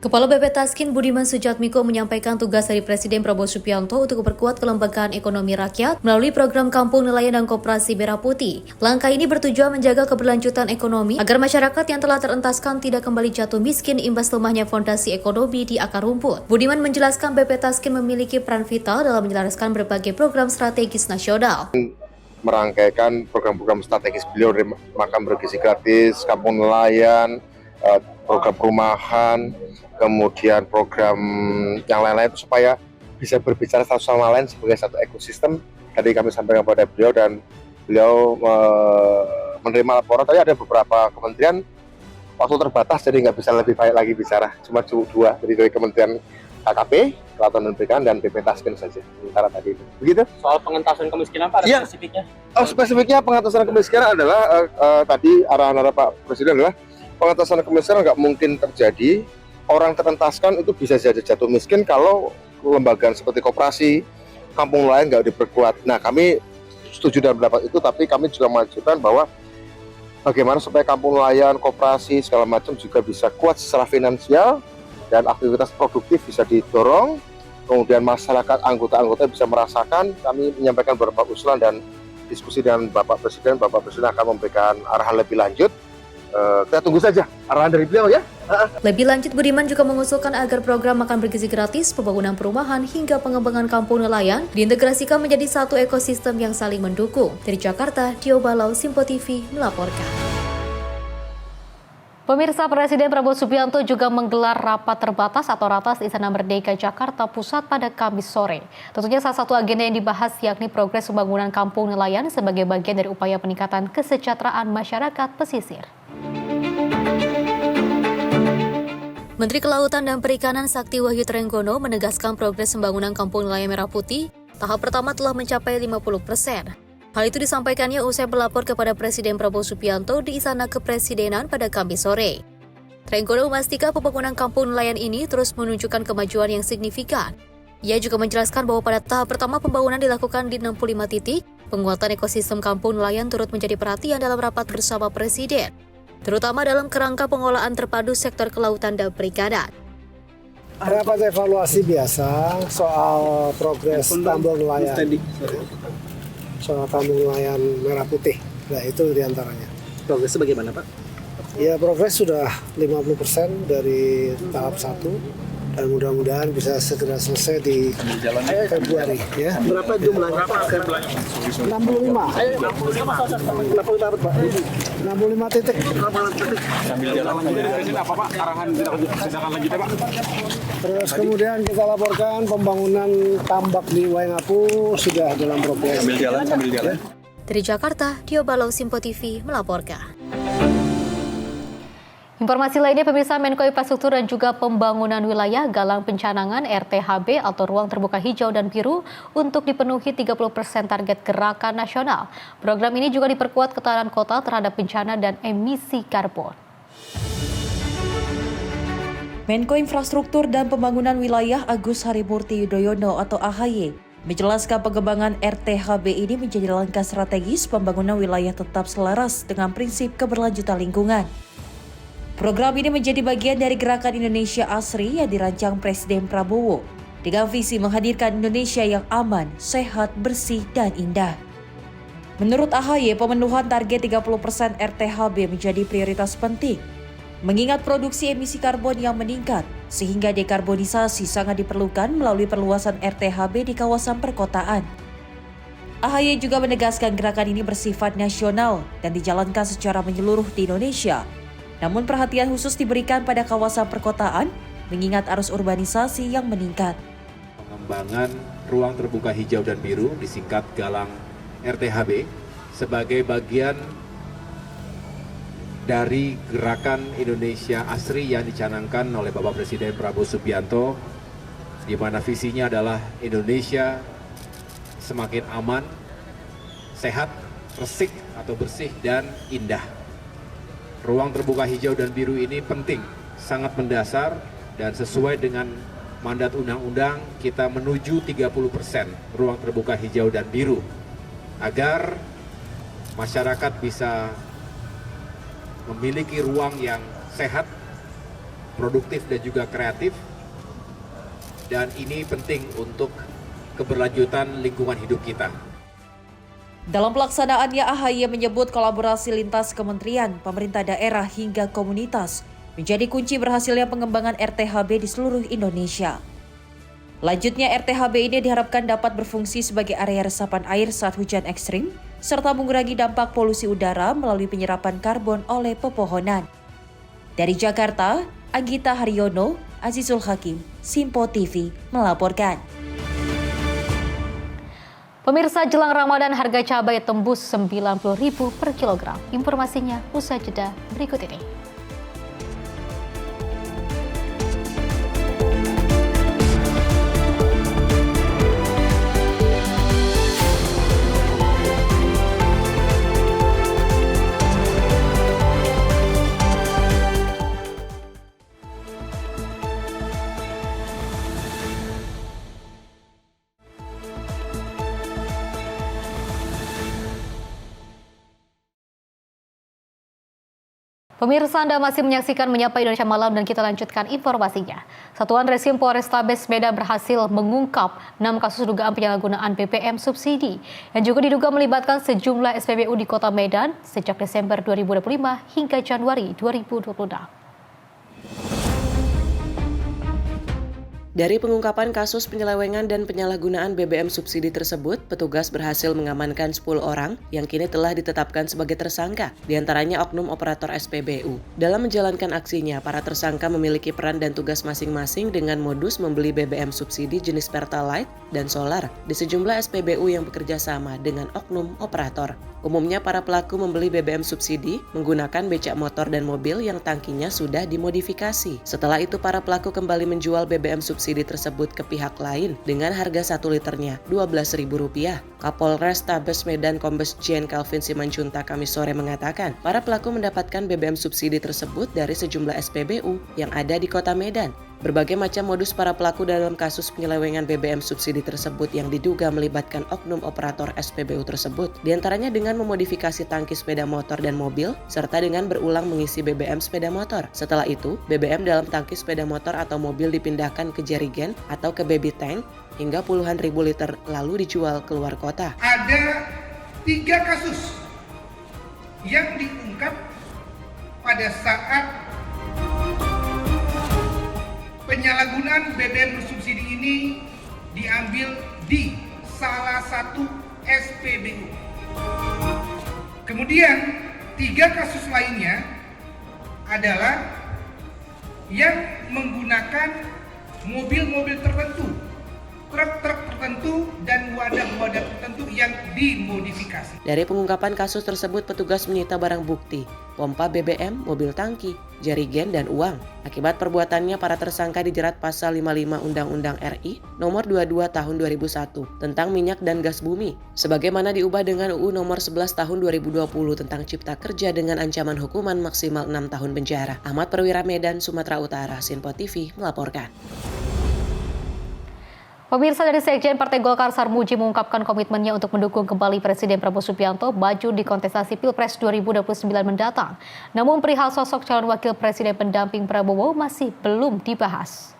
Kepala BP Taskin Budiman Sujatmiko menyampaikan tugas dari Presiden Prabowo Subianto untuk memperkuat kelembagaan ekonomi rakyat melalui program Kampung Nelayan dan Koperasi Merah Putih. Langkah ini bertujuan menjaga keberlanjutan ekonomi agar masyarakat yang telah terentaskan tidak kembali jatuh miskin imbas lemahnya fondasi ekonomi di akar rumput. Budiman menjelaskan BP Taskin memiliki peran vital dalam menjelaskan berbagai program strategis nasional. Merangkaikan program-program strategis beliau dari makam bergizi gratis, Kampung Nelayan, program perumahan, kemudian program yang lain-lain supaya bisa berbicara satu sama lain sebagai satu ekosistem. Tadi kami sampaikan kepada beliau dan beliau menerima laporan. Tadi ada beberapa kementerian waktu terbatas jadi nggak bisa lebih baik lagi bicara. Cuma 2, jadi dari Kementerian KKP, Kelautan dan Perikanan, dan BP Taskin saja. Sementara tadi itu. Begitu? Soal pengentasan kemiskinan Pak, ada spesifiknya? Spesifiknya pengentasan kemiskinan adalah tadi arahan Pak Presiden adalah pengentasan kemiskinan nggak mungkin terjadi. Orang terentaskan itu bisa jadi jatuh miskin kalau kelembagaan seperti koperasi, kampung nelayan nggak diperkuat. Nah, kami setuju dan pendapat itu, tapi kami juga mengajukan bahwa bagaimana supaya kampung nelayan, koperasi, segala macam juga bisa kuat secara finansial dan aktivitas produktif bisa didorong. Kemudian masyarakat, anggota-anggota bisa merasakan. Kami menyampaikan beberapa usulan dan diskusi dengan Bapak Presiden akan memberikan arahan lebih lanjut. Kita tunggu saja arahan dari beliau ya. Lebih lanjut, Budiman juga mengusulkan agar program makan bergizi gratis, pembangunan perumahan, hingga pengembangan kampung nelayan diintegrasikan menjadi satu ekosistem yang saling mendukung. Dari Jakarta, Dio Balau, Simpo TV melaporkan. Pemirsa, Presiden Prabowo Subianto juga menggelar rapat terbatas atau ratas di Istana Merdeka Jakarta Pusat pada Kamis sore. Tentunya salah satu agenda yang dibahas yakni progres pembangunan kampung nelayan sebagai bagian dari upaya peningkatan kesejahteraan masyarakat pesisir. Menteri Kelautan dan Perikanan Sakti Wahyu Trenggono menegaskan progres pembangunan Kampung Nelayan Merah Putih tahap pertama telah mencapai 50%. Hal itu disampaikannya usai berlapor kepada Presiden Prabowo Subianto di Istana Kepresidenan pada Kamis sore. Trenggono memastikan pembangunan Kampung Nelayan ini terus menunjukkan kemajuan yang signifikan. Ia juga menjelaskan bahwa pada tahap pertama pembangunan dilakukan di 65 titik, penguatan ekosistem Kampung Nelayan turut menjadi perhatian dalam rapat bersama Presiden, terutama dalam kerangka pengolahan terpadu sektor kelautan dan perikanan. Rapat evaluasi biasa soal progres tambang nelayan, soal tambang nelayan Merah Putih. Nah, itu diantaranya. Progresnya bagaimana, Pak? Ya, progres sudah 50% dari tahap 1 dan mudah-mudahan bisa segera selesai di Februari. Ya. Berapa jumlahnya? 65. 65 titik. Sambil jalan apa, Pak? Arahan tindakan lanjutnya, Pak? Terus kemudian kita laporkan pembangunan tambak di Waingapu sudah dalam progres. Sambil jalan. Dari Jakarta, Dio Balo, Simpo TV melaporkan. Informasi lainnya, pemirsa, Menko Infrastruktur dan juga Pembangunan Wilayah galang pencanangan RTHB atau Ruang Terbuka Hijau dan Biru untuk dipenuhi 30% target gerakan nasional. Program ini juga diperkuat ketahanan kota terhadap bencana dan emisi karbon. Menko Infrastruktur dan Pembangunan Wilayah Agus Harimurti Yudhoyono atau AHY menjelaskan pengembangan RTHB ini menjadi langkah strategis pembangunan wilayah tetap selaras dengan prinsip keberlanjutan lingkungan. Program ini menjadi bagian dari Gerakan Indonesia Asri yang dirancang Presiden Prabowo dengan visi menghadirkan Indonesia yang aman, sehat, bersih, dan indah. Menurut AHY, pemenuhan target 30% RTHB menjadi prioritas penting, mengingat produksi emisi karbon yang meningkat, sehingga dekarbonisasi sangat diperlukan melalui perluasan RTHB di kawasan perkotaan. AHY juga menegaskan gerakan ini bersifat nasional dan dijalankan secara menyeluruh di Indonesia. Namun perhatian khusus diberikan pada kawasan perkotaan, mengingat arus urbanisasi yang meningkat. Pengembangan ruang terbuka hijau dan biru, disingkat Galang RTHB, sebagai bagian dari Gerakan Indonesia Asri yang dicanangkan oleh Bapak Presiden Prabowo Subianto, di mana visinya adalah Indonesia semakin aman, sehat, resik atau bersih, dan indah. Ruang terbuka hijau dan biru ini penting, sangat mendasar, dan sesuai dengan mandat undang-undang kita menuju 30% ruang terbuka hijau dan biru agar masyarakat bisa memiliki ruang yang sehat, produktif, dan juga kreatif, dan ini penting untuk keberlanjutan lingkungan hidup kita. Dalam pelaksanaannya, AHY menyebut kolaborasi lintas kementerian, pemerintah daerah hingga komunitas menjadi kunci berhasilnya pengembangan RTHB di seluruh Indonesia. Lanjutnya, RTHB ini diharapkan dapat berfungsi sebagai area resapan air saat hujan ekstrim, serta mengurangi dampak polusi udara melalui penyerapan karbon oleh pepohonan. Dari Jakarta, Anggita Haryono, Azizul Hakim, Simpo TV melaporkan. Pemirsa, jelang Ramadan harga cabai tembus Rp90.000 per kilogram. Informasinya usai jeda berikut ini. Pemirsa, Anda masih menyaksikan Menyapa Indonesia Malam dan kita lanjutkan informasinya. Satuan Reskrim Polrestabes Medan berhasil mengungkap 6 kasus dugaan penyalahgunaan BBM subsidi yang juga diduga melibatkan sejumlah SPBU di Kota Medan sejak Desember 2025 hingga Januari 2026. Dari pengungkapan kasus penyelewengan dan penyalahgunaan BBM subsidi tersebut, petugas berhasil mengamankan 10 orang yang kini telah ditetapkan sebagai tersangka, diantaranya oknum operator SPBU. Dalam menjalankan aksinya, para tersangka memiliki peran dan tugas masing-masing dengan modus membeli BBM subsidi jenis Pertalite dan Solar di sejumlah SPBU yang bekerja sama dengan oknum operator. Umumnya para pelaku membeli BBM subsidi menggunakan becak motor dan mobil yang tangkinya sudah dimodifikasi. Setelah itu para pelaku kembali menjual BBM subsidi tersebut ke pihak lain dengan harga 1 liternya Rp12.000. Kapolres Tabes Medan Kombes Jen Calvin Simanjuntak Kamis sore mengatakan, para pelaku mendapatkan BBM subsidi tersebut dari sejumlah SPBU yang ada di Kota Medan. Berbagai macam modus para pelaku dalam kasus penyelewengan BBM subsidi tersebut yang diduga melibatkan oknum operator SPBU tersebut, diantaranya dengan memodifikasi tangki sepeda motor dan mobil, serta dengan berulang mengisi BBM sepeda motor. Setelah itu, BBM dalam tangki sepeda motor atau mobil dipindahkan ke jerigen atau ke baby tank hingga puluhan ribu liter lalu dijual keluar kota. Ada 3 kasus yang diungkap pada saat penyalahgunaan BBM bersubsidi ini diambil di salah satu SPBU. Kemudian 3 kasus lainnya adalah yang menggunakan mobil-mobil tertentu, truk-truk tertentu, dan wadah-wadah tertentu yang dimodifikasi. Dari pengungkapan kasus tersebut, petugas menyita barang bukti, pompa BBM, mobil tangki, jerigen, dan uang. Akibat perbuatannya, para tersangka dijerat pasal 55 Undang-Undang RI nomor 22 tahun 2001 tentang minyak dan gas bumi, sebagaimana diubah dengan UU nomor 11 tahun 2020 tentang Cipta Kerja dengan ancaman hukuman maksimal 6 tahun penjara. Ahmad Perwira, Medan, Sumatera Utara, Sinpo TV melaporkan. Pemirsa, dari Sekjen Partai Golkar Sarmuji mengungkapkan komitmennya untuk mendukung kembali Presiden Prabowo Subianto maju di kontestasi Pilpres 2029 mendatang. Namun perihal sosok calon wakil presiden pendamping Prabowo masih belum dibahas.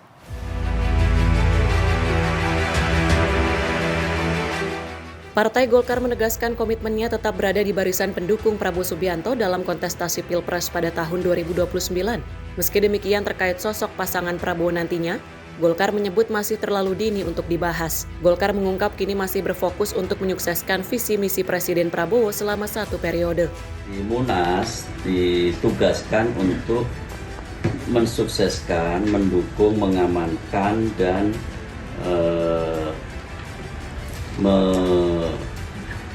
Partai Golkar menegaskan komitmennya tetap berada di barisan pendukung Prabowo Subianto dalam kontestasi Pilpres pada tahun 2029. Meski demikian, terkait sosok pasangan Prabowo nantinya, Golkar menyebut masih terlalu dini untuk dibahas. Golkar mengungkap kini masih berfokus untuk menyukseskan visi misi Presiden Prabowo selama 1 periode. Di Munas ditugaskan untuk mensukseskan, mendukung, mengamankan, dan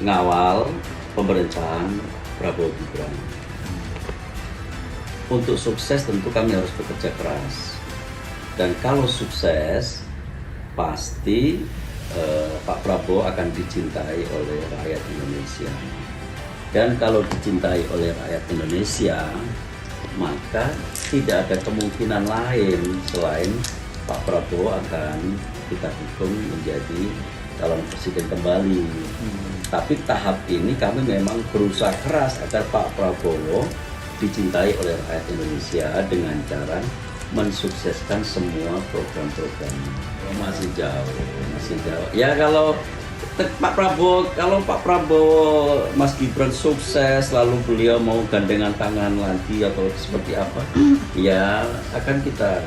mengawal pemerintahan Prabowo Gibran. Untuk sukses tentu kami harus bekerja keras. Dan kalau sukses, pasti Pak Prabowo akan dicintai oleh rakyat Indonesia. Dan kalau dicintai oleh rakyat Indonesia, maka tidak ada kemungkinan lain selain Pak Prabowo akan kita dukung menjadi calon presiden kembali. Tapi tahap ini kami memang berusaha keras agar Pak Prabowo dicintai oleh rakyat Indonesia dengan cara mensukseskan semua program-programnya. Masih jauh. Ya kalau Pak Prabowo, Mas Gibran sukses, lalu beliau mau gandengan tangan lagi atau seperti apa, ya akan kita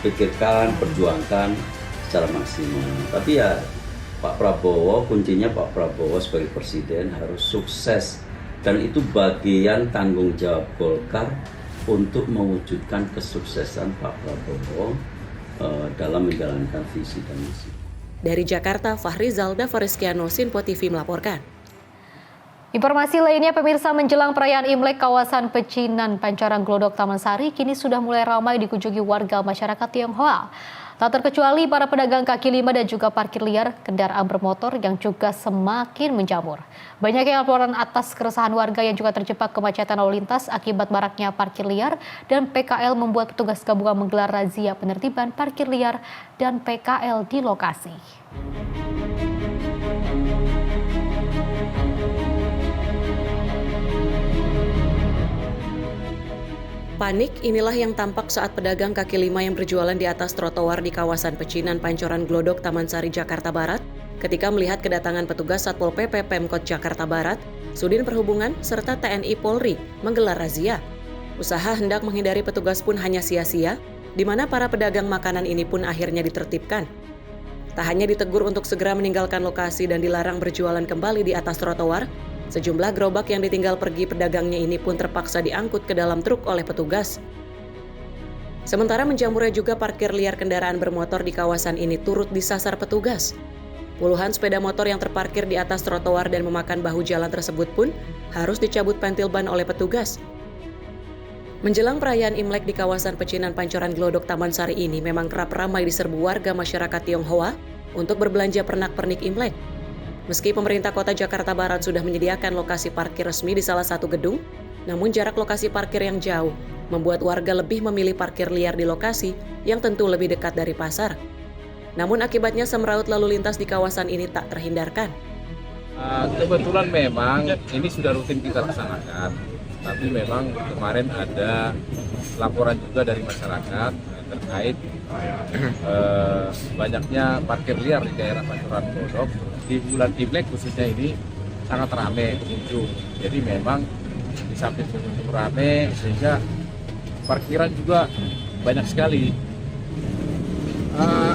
pikirkan, perjuangkan secara maksimal. Tapi ya Pak Prabowo, kuncinya Pak Prabowo sebagai presiden harus sukses, dan itu bagian tanggung jawab Golkar untuk mewujudkan kesuksesan Pak Prabowo dalam menjalankan visi dan misi. Dari Jakarta, Fahrizal Davariskiano, Sinpo TV melaporkan. Informasi lainnya, pemirsa, menjelang perayaan Imlek, kawasan Pecinan Pancoran Glodok Taman Sari kini sudah mulai ramai dikunjungi warga masyarakat Tionghoa. Tak terkecuali para pedagang kaki lima dan juga parkir liar, kendaraan bermotor yang juga semakin menjamur. Banyaknya laporan atas keresahan warga yang juga terjebak kemacetan lalu lintas akibat maraknya parkir liar, dan PKL membuat petugas gabungan menggelar razia penertiban parkir liar dan PKL di lokasi. Panik inilah yang tampak saat pedagang kaki lima yang berjualan di atas trotoar di kawasan Pecinan Pancoran Glodok Taman Sari, Jakarta Barat ketika melihat kedatangan petugas Satpol PP Pemkot Jakarta Barat, Sudin Perhubungan, serta TNI Polri menggelar razia. Usaha hendak menghindari petugas pun hanya sia-sia di mana para pedagang makanan ini pun akhirnya ditertibkan. Tak hanya ditegur untuk segera meninggalkan lokasi dan dilarang berjualan kembali di atas trotoar, sejumlah gerobak yang ditinggal pergi pedagangnya ini pun terpaksa diangkut ke dalam truk oleh petugas. Sementara menjamurnya juga parkir liar kendaraan bermotor di kawasan ini turut disasar petugas. Puluhan sepeda motor yang terparkir di atas trotoar dan memakan bahu jalan tersebut pun harus dicabut pentil ban oleh petugas. Menjelang perayaan Imlek di kawasan pecinan Pancoran Glodok Taman Sari ini memang kerap ramai diserbu warga masyarakat Tionghoa untuk berbelanja pernak-pernik Imlek. Meski pemerintah kota Jakarta Barat sudah menyediakan lokasi parkir resmi di salah satu gedung, namun jarak lokasi parkir yang jauh membuat warga lebih memilih parkir liar di lokasi yang tentu lebih dekat dari pasar. Namun akibatnya semraut lalu lintas di kawasan ini tak terhindarkan. Kebetulan memang ini sudah rutin kita laksanakan, tapi memang kemarin ada laporan juga dari masyarakat terkait banyaknya parkir liar di daerah Pancoran Glodok. Di bulan Imlek khususnya ini sangat ramai pengunjung. Jadi memang di samping pengunjung ramai sehingga parkiran juga banyak sekali.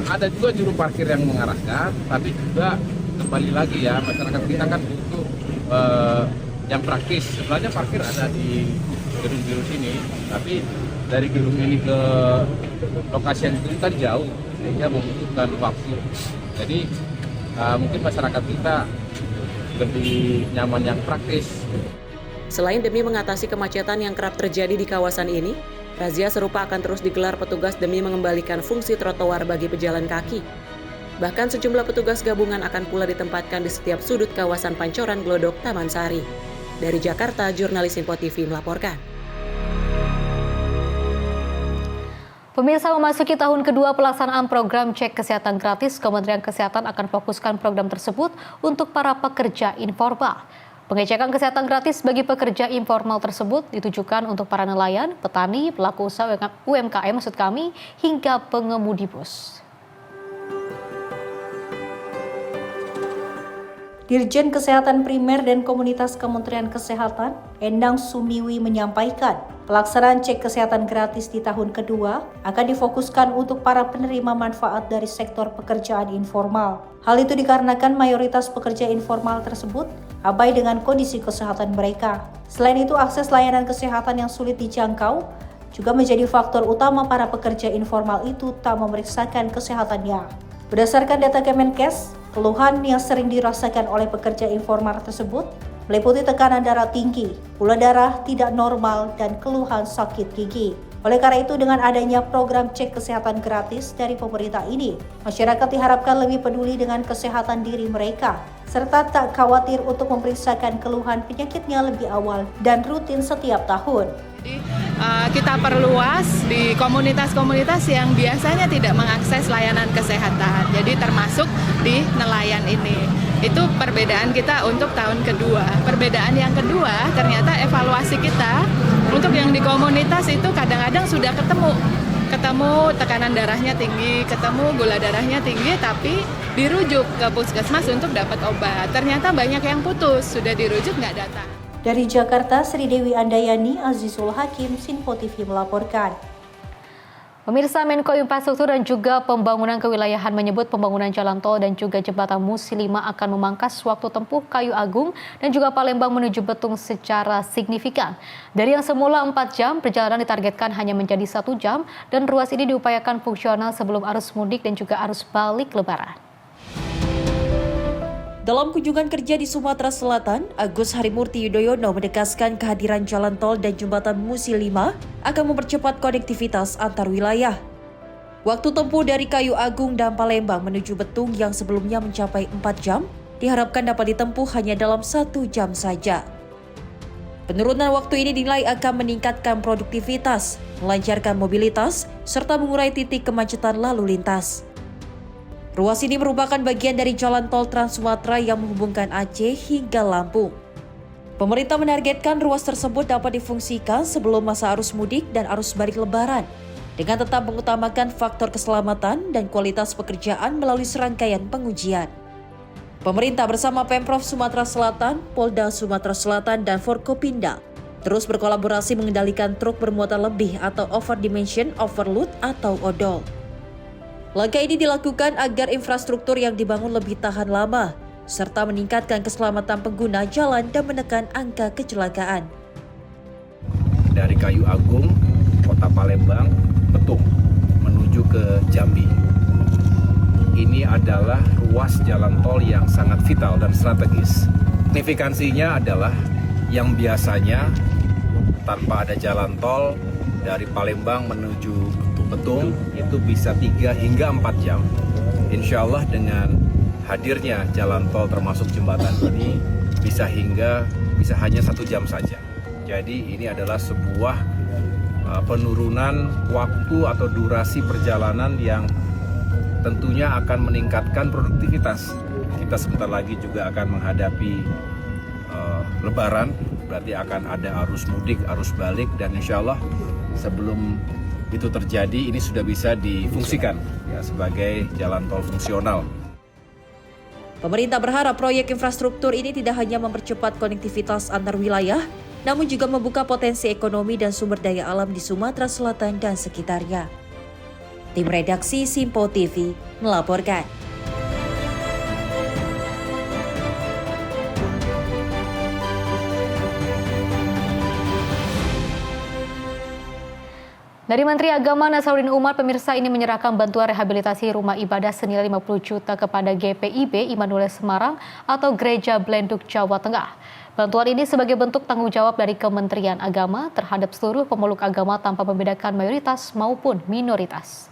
Ada juga juru parkir yang mengarahkan, tapi juga kembali lagi ya, masyarakat kita kan butuh yang praktis. Sebenarnya parkir ada di gedung-gedung sini, tapi dari gedung ini ke lokasi yang itu kan jauh, sehingga membutuhkan waktu. Jadi mungkin masyarakat kita lebih nyaman yang praktis. Selain demi mengatasi kemacetan yang kerap terjadi di kawasan ini, razia serupa akan terus digelar petugas demi mengembalikan fungsi trotoar bagi pejalan kaki. Bahkan sejumlah petugas gabungan akan pula ditempatkan di setiap sudut kawasan Pancoran Glodok Taman Sari. Dari Jakarta, jurnalis Info TV melaporkan. Pemirsa, memasuki tahun kedua pelaksanaan program cek kesehatan gratis, Kementerian Kesehatan akan fokuskan program tersebut untuk para pekerja informal. Pengecekan kesehatan gratis bagi pekerja informal tersebut ditujukan untuk para nelayan, petani, pelaku usaha UMKM hingga pengemudi bus. Dirjen Kesehatan Primer dan Komunitas Kementerian Kesehatan, Endang Sumiwi menyampaikan, pelaksanaan cek kesehatan gratis di tahun kedua akan difokuskan untuk para penerima manfaat dari sektor pekerjaan informal. Hal itu dikarenakan mayoritas pekerja informal tersebut abai dengan kondisi kesehatan mereka. Selain itu, akses layanan kesehatan yang sulit dijangkau juga menjadi faktor utama para pekerja informal itu tak memeriksakan kesehatannya. Berdasarkan data Kemenkes, keluhan yang sering dirasakan oleh pekerja informal tersebut meliputi tekanan darah tinggi, gula darah tidak normal, dan keluhan sakit gigi. Oleh karena itu, dengan adanya program cek kesehatan gratis dari pemerintah ini, masyarakat diharapkan lebih peduli dengan kesehatan diri mereka, serta tak khawatir untuk memeriksakan keluhan penyakitnya lebih awal dan rutin setiap tahun. Jadi kita perluas di komunitas-komunitas yang biasanya tidak mengakses layanan kesehatan. Jadi termasuk di nelayan ini. Itu perbedaan kita untuk tahun kedua. Perbedaan yang kedua, ternyata evaluasi kita untuk yang di komunitas itu kadang-kadang sudah ketemu tekanan darahnya tinggi, ketemu gula darahnya tinggi, tapi dirujuk ke puskesmas untuk dapat obat. Ternyata banyak yang putus, sudah dirujuk nggak datang. Dari Jakarta, Sri Dewi Andayani, Azizul Hakim, Sinpo TV melaporkan. Pemirsa, Menko Infrastruktur dan juga Pembangunan Kewilayahan menyebut pembangunan jalan tol dan juga jembatan Musi 5 akan memangkas waktu tempuh Kayu Agung dan juga Palembang menuju Betung secara signifikan. Dari yang semula 4 jam, perjalanan ditargetkan hanya menjadi 1 jam dan ruas ini diupayakan fungsional sebelum arus mudik dan juga arus balik Lebaran. Dalam kunjungan kerja di Sumatera Selatan, Agus Harimurti Yudhoyono menegaskan kehadiran jalan tol dan jembatan Musi 5 akan mempercepat konektivitas antar wilayah. Waktu tempuh dari Kayu Agung dan Palembang menuju Betung yang sebelumnya mencapai 4 jam, diharapkan dapat ditempuh hanya dalam 1 jam saja. Penurunan waktu ini dinilai akan meningkatkan produktivitas, melancarkan mobilitas, serta mengurai titik kemacetan lalu lintas. Ruas ini merupakan bagian dari jalan tol Trans Sumatera yang menghubungkan Aceh hingga Lampung. Pemerintah menargetkan ruas tersebut dapat difungsikan sebelum masa arus mudik dan arus balik Lebaran, dengan tetap mengutamakan faktor keselamatan dan kualitas pekerjaan melalui serangkaian pengujian. Pemerintah bersama Pemprov Sumatera Selatan, Polda Sumatera Selatan, dan Forkopimda terus berkolaborasi mengendalikan truk bermuatan lebih atau over dimension overload atau odol. Langkah ini dilakukan agar infrastruktur yang dibangun lebih tahan lama, serta meningkatkan keselamatan pengguna jalan dan menekan angka kecelakaan. Dari Kayu Agung, Kota Palembang, Petung, menuju ke Jambi. Ini adalah ruas jalan tol yang sangat vital dan strategis. Signifikansinya adalah yang biasanya tanpa ada jalan tol dari Palembang menuju Petung itu bisa 3 hingga 4 jam. Insya Allah dengan hadirnya jalan tol termasuk jembatan ini bisa hanya 1 jam saja. Jadi ini adalah sebuah penurunan waktu atau durasi perjalanan yang tentunya akan meningkatkan produktivitas. Kita sebentar lagi juga akan menghadapi Lebaran, berarti akan ada arus mudik, arus balik, dan insya Allah sebelum itu terjadi ini sudah bisa difungsikan ya, sebagai jalan tol fungsional. Pemerintah berharap proyek infrastruktur ini tidak hanya mempercepat konektivitas antar wilayah, namun juga membuka potensi ekonomi dan sumber daya alam di Sumatera Selatan dan sekitarnya. Tim redaksi Simpo TV melaporkan. Dari Menteri Agama Nasaruddin Umar, pemirsa, ini menyerahkan bantuan rehabilitasi rumah ibadah senilai 50 juta kepada GPIB Immanuel Semarang atau Gereja Blenduk Jawa Tengah. Bantuan ini sebagai bentuk tanggung jawab dari Kementerian Agama terhadap seluruh pemeluk agama tanpa membedakan mayoritas maupun minoritas.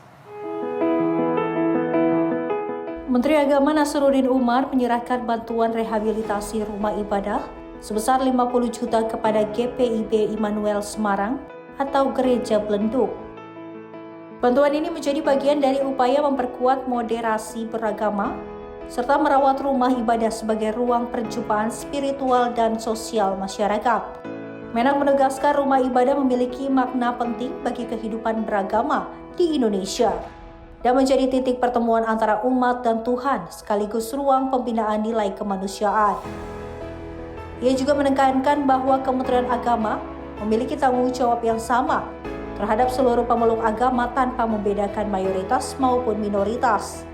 Menteri Agama Nasaruddin Umar menyerahkan bantuan rehabilitasi rumah ibadah sebesar 50 juta kepada GPIB Immanuel Semarang atau Gereja Blenduk. Bantuan ini menjadi bagian dari upaya memperkuat moderasi beragama serta merawat rumah ibadah sebagai ruang perjumpaan spiritual dan sosial masyarakat. Menang menegaskan rumah ibadah memiliki makna penting bagi kehidupan beragama di Indonesia dan menjadi titik pertemuan antara umat dan Tuhan sekaligus ruang pembinaan nilai kemanusiaan. Ia juga menekankan bahwa Kementerian Agama memiliki tanggung jawab yang sama terhadap seluruh pemeluk agama tanpa membedakan mayoritas maupun minoritas.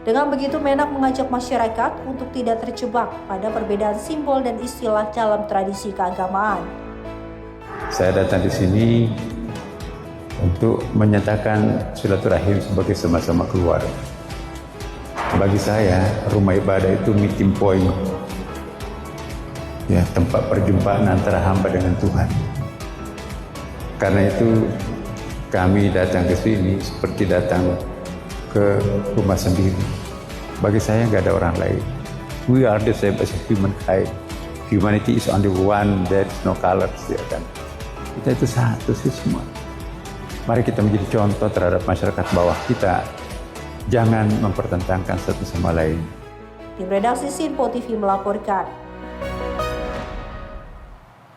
Dengan begitu, Menak mengajak masyarakat untuk tidak terjebak pada perbedaan simbol dan istilah dalam tradisi keagamaan. Saya datang di sini untuk menyatakan silaturahim sebagai sama-sama keluarga. Bagi saya, rumah ibadah itu meeting point, ya, tempat perjumpaan antara hamba dengan Tuhan. Karena itu kami datang ke sini seperti datang ke rumah sendiri. Bagi saya nggak ada orang lain. We are the same as humankind. Humanity is only one, there is no colors, ya kan. Kita itu satu sih semua. Mari kita menjadi contoh terhadap masyarakat bawah kita. Jangan mempertentangkan satu sama lain. Tim redaksi Simpo TV melaporkan.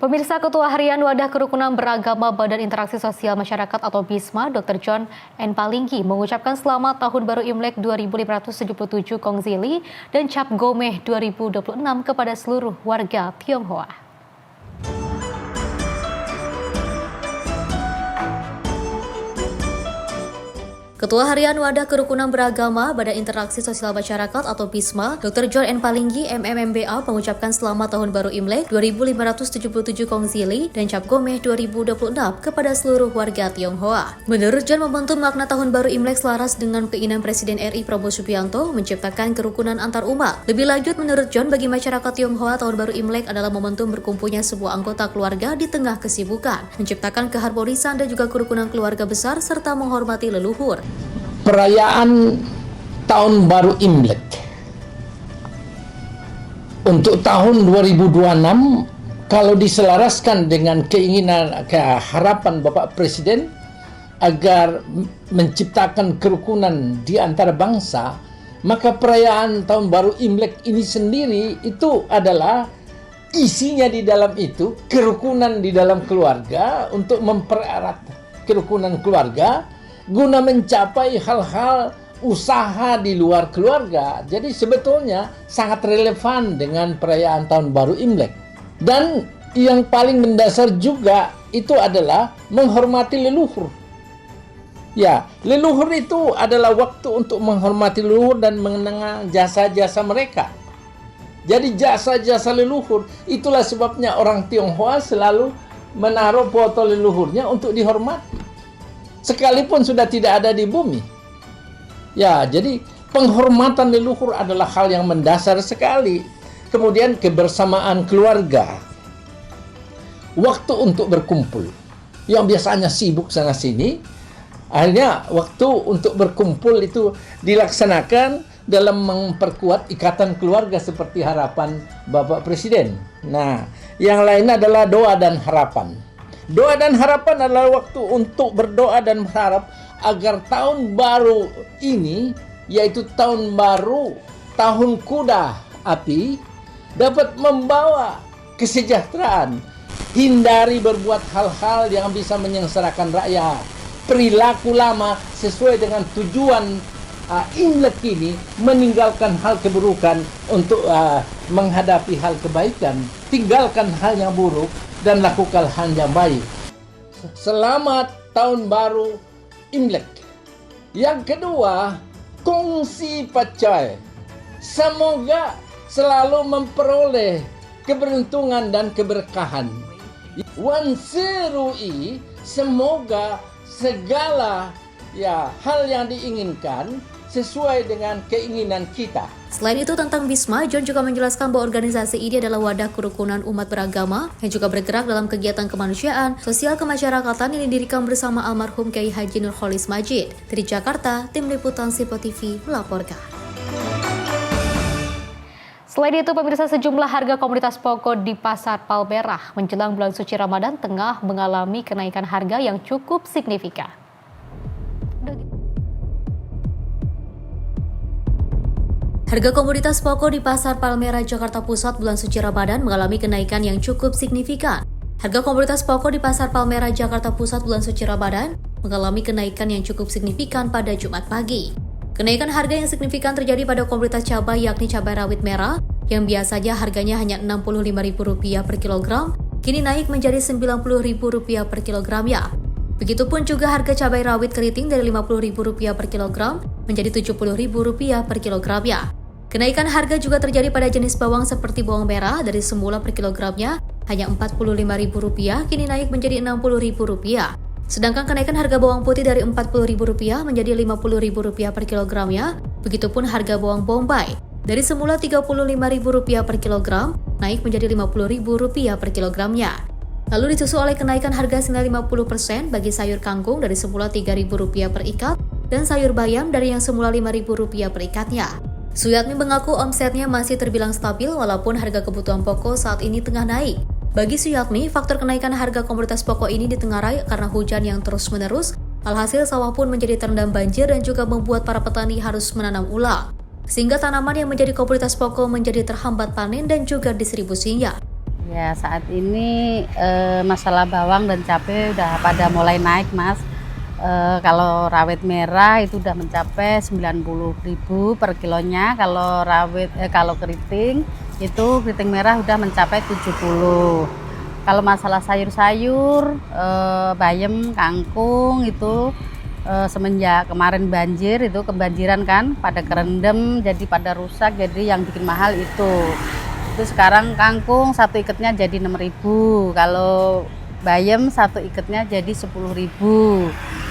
Pemirsa, Ketua Harian Wadah Kerukunan Beragama Badan Interaksi Sosial Masyarakat atau BISMA, Dr. John N. Palinggi mengucapkan selamat Tahun Baru Imlek 2577 Kongzili dan Cap Gomeh 2026 kepada seluruh warga Tionghoa. Ketua Harian Wadah Kerukunan Beragama Badan Interaksi Sosial Masyarakat atau BISMA, Dr. John N. Palinggi, MMMBA, mengucapkan selamat Tahun Baru Imlek 2577 Kongzili dan Cap Gomeh 2026 kepada seluruh warga Tionghoa. Menurut John, momentum makna Tahun Baru Imlek selaras dengan keinginan Presiden RI Prabowo Subianto menciptakan kerukunan antar umat. Lebih lanjut, menurut John, bagi masyarakat Tionghoa, Tahun Baru Imlek adalah momentum berkumpulnya sebuah anggota keluarga di tengah kesibukan, menciptakan keharmonisan dan juga kerukunan keluarga besar serta menghormati leluhur. Perayaan Tahun Baru Imlek untuk tahun 2026 kalau diselaraskan dengan keinginan, harapan Bapak Presiden agar menciptakan kerukunan di antara bangsa, maka perayaan Tahun Baru Imlek ini sendiri itu adalah isinya di dalam itu kerukunan di dalam keluarga untuk mempererat kerukunan keluarga guna mencapai hal-hal usaha di luar keluarga. Jadi sebetulnya sangat relevan dengan perayaan Tahun Baru Imlek. Dan yang paling mendasar juga itu adalah menghormati leluhur. Ya, leluhur itu adalah waktu untuk menghormati leluhur dan mengenang jasa-jasa mereka. Jadi jasa-jasa leluhur, itulah sebabnya orang Tionghoa selalu menaruh foto leluhurnya untuk dihormati. Sekalipun sudah tidak ada di bumi. Ya, jadi penghormatan leluhur adalah hal yang mendasar sekali. Kemudian kebersamaan keluarga. Waktu untuk berkumpul. Yang biasanya sibuk sana-sini, akhirnya waktu untuk berkumpul itu dilaksanakan dalam memperkuat ikatan keluarga seperti harapan Bapak Presiden. Nah, yang lain adalah doa dan harapan. Doa dan harapan adalah waktu untuk berdoa dan berharap agar tahun baru ini, yaitu tahun baru, tahun kuda api, dapat membawa kesejahteraan. Hindari berbuat hal-hal yang bisa menyengsarakan rakyat. Perilaku lama sesuai dengan tujuan Imlek ini, meninggalkan hal keburukan untuk menghadapi hal kebaikan. Tinggalkan hal yang buruk dan lakukan hal yang baik. Selamat Tahun Baru Imlek. Yang kedua, kongsi pacai. Semoga selalu memperoleh keberuntungan dan keberkahan. Wan Serui, semoga segala hal yang diinginkan sesuai dengan keinginan kita. Selain itu, tentang Bisma, John juga menjelaskan bahwa organisasi ini adalah wadah kerukunan umat beragama yang juga bergerak dalam kegiatan kemanusiaan, sosial kemasyarakatan yang didirikan bersama almarhum Kiai Haji Nurholis Majid. Dari Jakarta, Tim Liputan Sipo TV melaporkan. Selain itu, pemirsa, sejumlah harga komoditas pokok di Pasar Palmerah menjelang bulan suci Ramadan tengah mengalami kenaikan harga yang cukup signifikan. Harga komoditas pokok di Pasar Palmerah, Jakarta Pusat bulan suci Ramadan mengalami kenaikan yang cukup signifikan. Harga komoditas pokok di Pasar Palmerah, Jakarta Pusat bulan suci Ramadan mengalami kenaikan yang cukup signifikan pada Jumat pagi. Kenaikan harga yang signifikan terjadi pada komoditas cabai, yakni cabai rawit merah yang biasanya harganya hanya Rp65.000 per kilogram, kini naik menjadi Rp90.000 per kilogramnya. Begitupun juga harga cabai rawit keriting dari Rp50.000 per kilogram menjadi Rp70.000 per kilogramnya. Kenaikan harga juga terjadi pada jenis bawang seperti bawang merah dari semula per kilogramnya hanya Rp45.000, kini naik menjadi Rp60.000. Sedangkan kenaikan harga bawang putih dari Rp40.000 menjadi Rp50.000 per kilogramnya. Begitupun harga bawang bombay dari semula Rp35.000 per kilogram naik menjadi Rp50.000 per kilogramnya. Lalu disusul oleh kenaikan harga senilai 50% bagi sayur kangkung dari semula Rp3.000 per ikat dan sayur bayam dari yang semula Rp5.000 per ikatnya. Suyatmi mengaku omsetnya masih terbilang stabil walaupun harga kebutuhan pokok saat ini tengah naik. Bagi Suyatmi, faktor kenaikan harga komoditas pokok ini ditengarai karena hujan yang terus-menerus, alhasil sawah pun menjadi terendam banjir dan juga membuat para petani harus menanam ulang. Sehingga tanaman yang menjadi komoditas pokok menjadi terhambat panen dan juga distribusinya. Ya, saat ini masalah bawang dan cabai udah pada mulai naik, Mas. Kalau rawit merah itu udah mencapai Rp90.000 per kilonya. Kalau keriting itu keriting merah udah mencapai Rp70. Kalau masalah sayur-sayur, bayam, kangkung itu semenjak kemarin banjir itu kebanjiran kan, pada kerendam jadi pada rusak, jadi yang bikin mahal itu. Itu sekarang kangkung satu ikatnya jadi Rp6.000. Kalau bayam satu ikatnya jadi Rp10.000.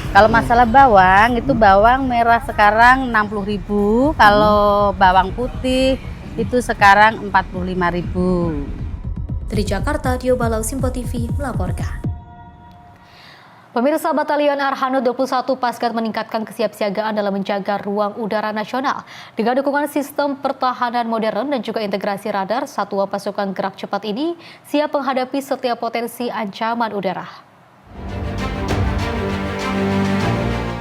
Kalau masalah bawang, itu bawang merah sekarang Rp60.000, kalau bawang putih itu sekarang Rp45.000. Dari Jakarta, Dio Balau, Simpo TV melaporkan. Pemirsa, Batalion Arhanud 21 Pasgat meningkatkan kesiapsiagaan dalam menjaga ruang udara nasional. Dengan dukungan sistem pertahanan modern dan juga integrasi radar, satuan pasukan gerak cepat ini siap menghadapi setiap potensi ancaman udara.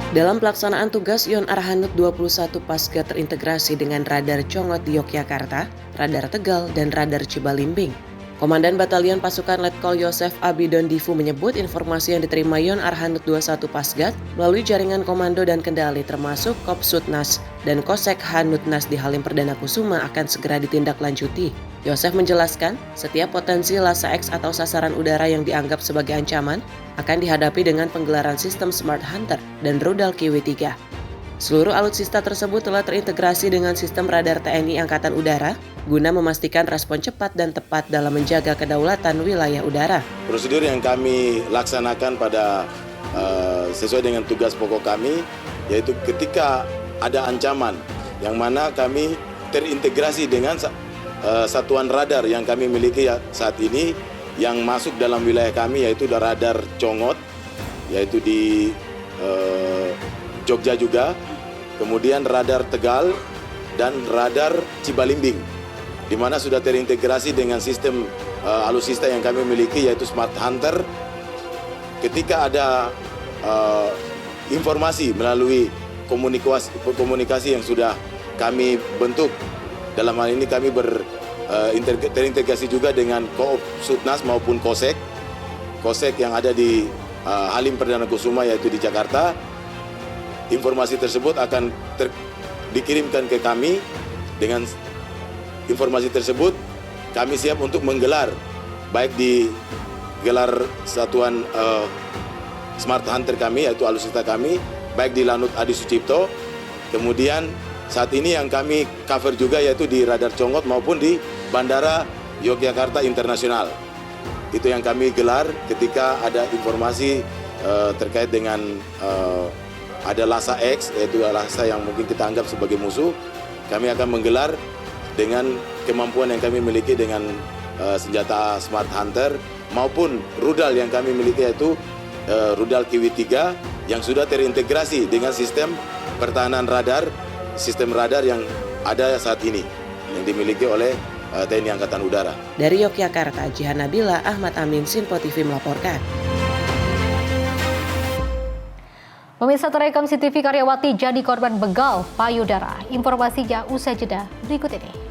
Dalam pelaksanaan tugas, Yon Arhanud 21 Pasgat terintegrasi dengan radar Congot di Yogyakarta, radar Tegal, dan radar Cibalimbing. Komandan Batalion Pasukan Letkol Yosef Abidon Difu menyebut informasi yang diterima Yon Arhanud 21 Pasgat melalui jaringan komando dan kendali termasuk Kopsutnas dan Kosek Hanutnas di Halim Perdana Kusuma akan segera ditindaklanjuti. Yosef menjelaskan, setiap potensi Lhasa X atau sasaran udara yang dianggap sebagai ancaman akan dihadapi dengan penggelaran sistem Smart Hunter dan rudal Kiwi 3. Seluruh alutsista tersebut telah terintegrasi dengan sistem radar TNI Angkatan Udara guna memastikan respon cepat dan tepat dalam menjaga kedaulatan wilayah udara. Prosedur yang kami laksanakan pada sesuai dengan tugas pokok kami, yaitu ketika ada ancaman yang mana kami terintegrasi dengan satuan radar yang kami miliki saat ini yang masuk dalam wilayah kami, yaitu radar Congot, yaitu di Jogja juga, kemudian radar Tegal dan radar Cibalimbing, di mana sudah terintegrasi dengan sistem alutsista yang kami miliki, yaitu Smart Hunter. Ketika ada informasi melalui komunikasi yang sudah kami bentuk, dalam hal ini kami terintegrasi juga dengan Koop Sutnas maupun Kosek yang ada di Halim Perdana Kusuma, yaitu di Jakarta. Informasi tersebut akan dikirimkan ke kami. Dengan informasi tersebut kami siap untuk menggelar, baik di gelar satuan Smart Hunter kami, yaitu alutsista kami, baik di Lanut Adi Sucipto. Kemudian saat ini yang kami cover juga yaitu di radar Congot maupun di Bandara Yogyakarta Internasional. Itu yang kami gelar ketika ada informasi terkait dengan ada Lhasa X, yaitu Lhasa yang mungkin kita anggap sebagai musuh. Kami akan menggelar dengan kemampuan yang kami miliki dengan senjata Smart Hunter maupun rudal yang kami miliki, yaitu rudal Kiwi 3 yang sudah terintegrasi dengan sistem pertahanan radar, sistem radar yang ada saat ini yang dimiliki oleh TNI Angkatan Udara. Dari Yogyakarta, Jihan Nabila, Ahmad Amin, Sinpo TV melaporkan. Pemirsa, terekam CCTV karyawati jadi korban begal payudara. Informasinya usai jeda berikut ini.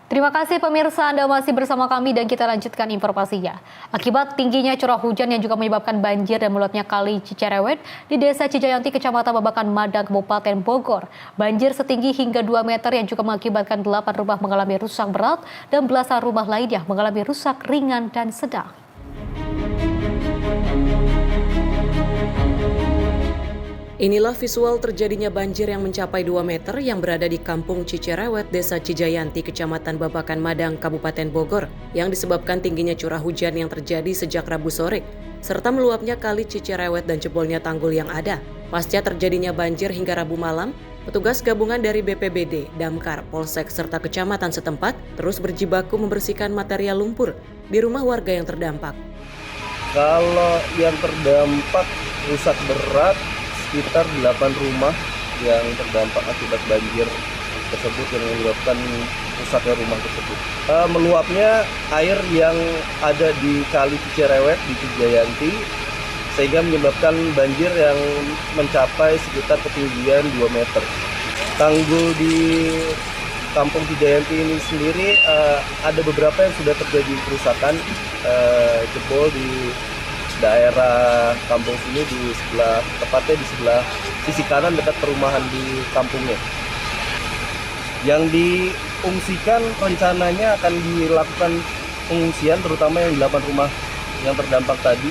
Terima kasih pemirsa, Anda masih bersama kami dan kita lanjutkan informasinya. Akibat tingginya curah hujan yang juga menyebabkan banjir dan meluapnya kali Cicerewet di Desa Cijayanti, Kecamatan Babakan Madang, Kabupaten Bogor. Banjir setinggi hingga 2 meter yang juga mengakibatkan 8 rumah mengalami rusak berat dan belasan rumah lainnya mengalami rusak ringan dan sedang. Inilah visual terjadinya banjir yang mencapai 2 meter yang berada di Kampung Cicerewet, Desa Cijayanti, Kecamatan Babakan Madang, Kabupaten Bogor, yang disebabkan tingginya curah hujan yang terjadi sejak Rabu sore, serta meluapnya kali Cicerewet dan jebolnya tanggul yang ada. Pasca terjadinya banjir hingga Rabu malam, petugas gabungan dari BPBD, Damkar, Polsek, serta kecamatan setempat terus berjibaku membersihkan material lumpur di rumah warga yang terdampak. Kalau yang terdampak rusak berat, sekitar 8 rumah yang terdampak akibat banjir tersebut yang menyebabkan rusaknya rumah tersebut. Meluapnya air yang ada di Kali Cicerewet di Cijayanti sehingga menyebabkan banjir yang mencapai sekitar ketinggian 2 meter. Tanggul di Kampung Cijayanti ini sendiri ada beberapa yang sudah terjadi kerusakan, jebol di daerah kampung sini di sebelah, tepatnya di sebelah sisi kanan dekat perumahan di kampungnya. Yang diungsikan rencananya akan dilakukan pengungsian terutama yang 8 rumah yang terdampak tadi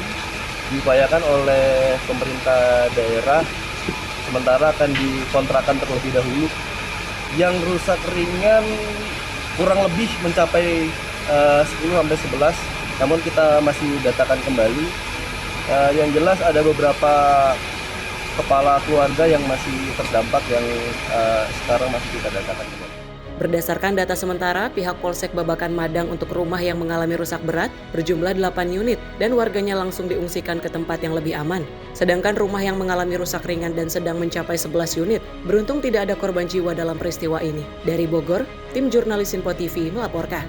diupayakan oleh pemerintah daerah, sementara akan dikontrakan terlebih dahulu. Yang rusak ringan kurang lebih mencapai 10-11, namun kita masih datakan kembali. Yang jelas ada beberapa kepala keluarga yang masih terdampak yang sekarang masih kita datakan kembali. Berdasarkan data sementara, pihak Polsek Babakan Madang untuk rumah yang mengalami rusak berat berjumlah 8 unit dan warganya langsung diungsikan ke tempat yang lebih aman. Sedangkan rumah yang mengalami rusak ringan dan sedang mencapai 11 unit. Beruntung tidak ada korban jiwa dalam peristiwa ini. Dari Bogor, tim jurnalis Sinpo TV melaporkan.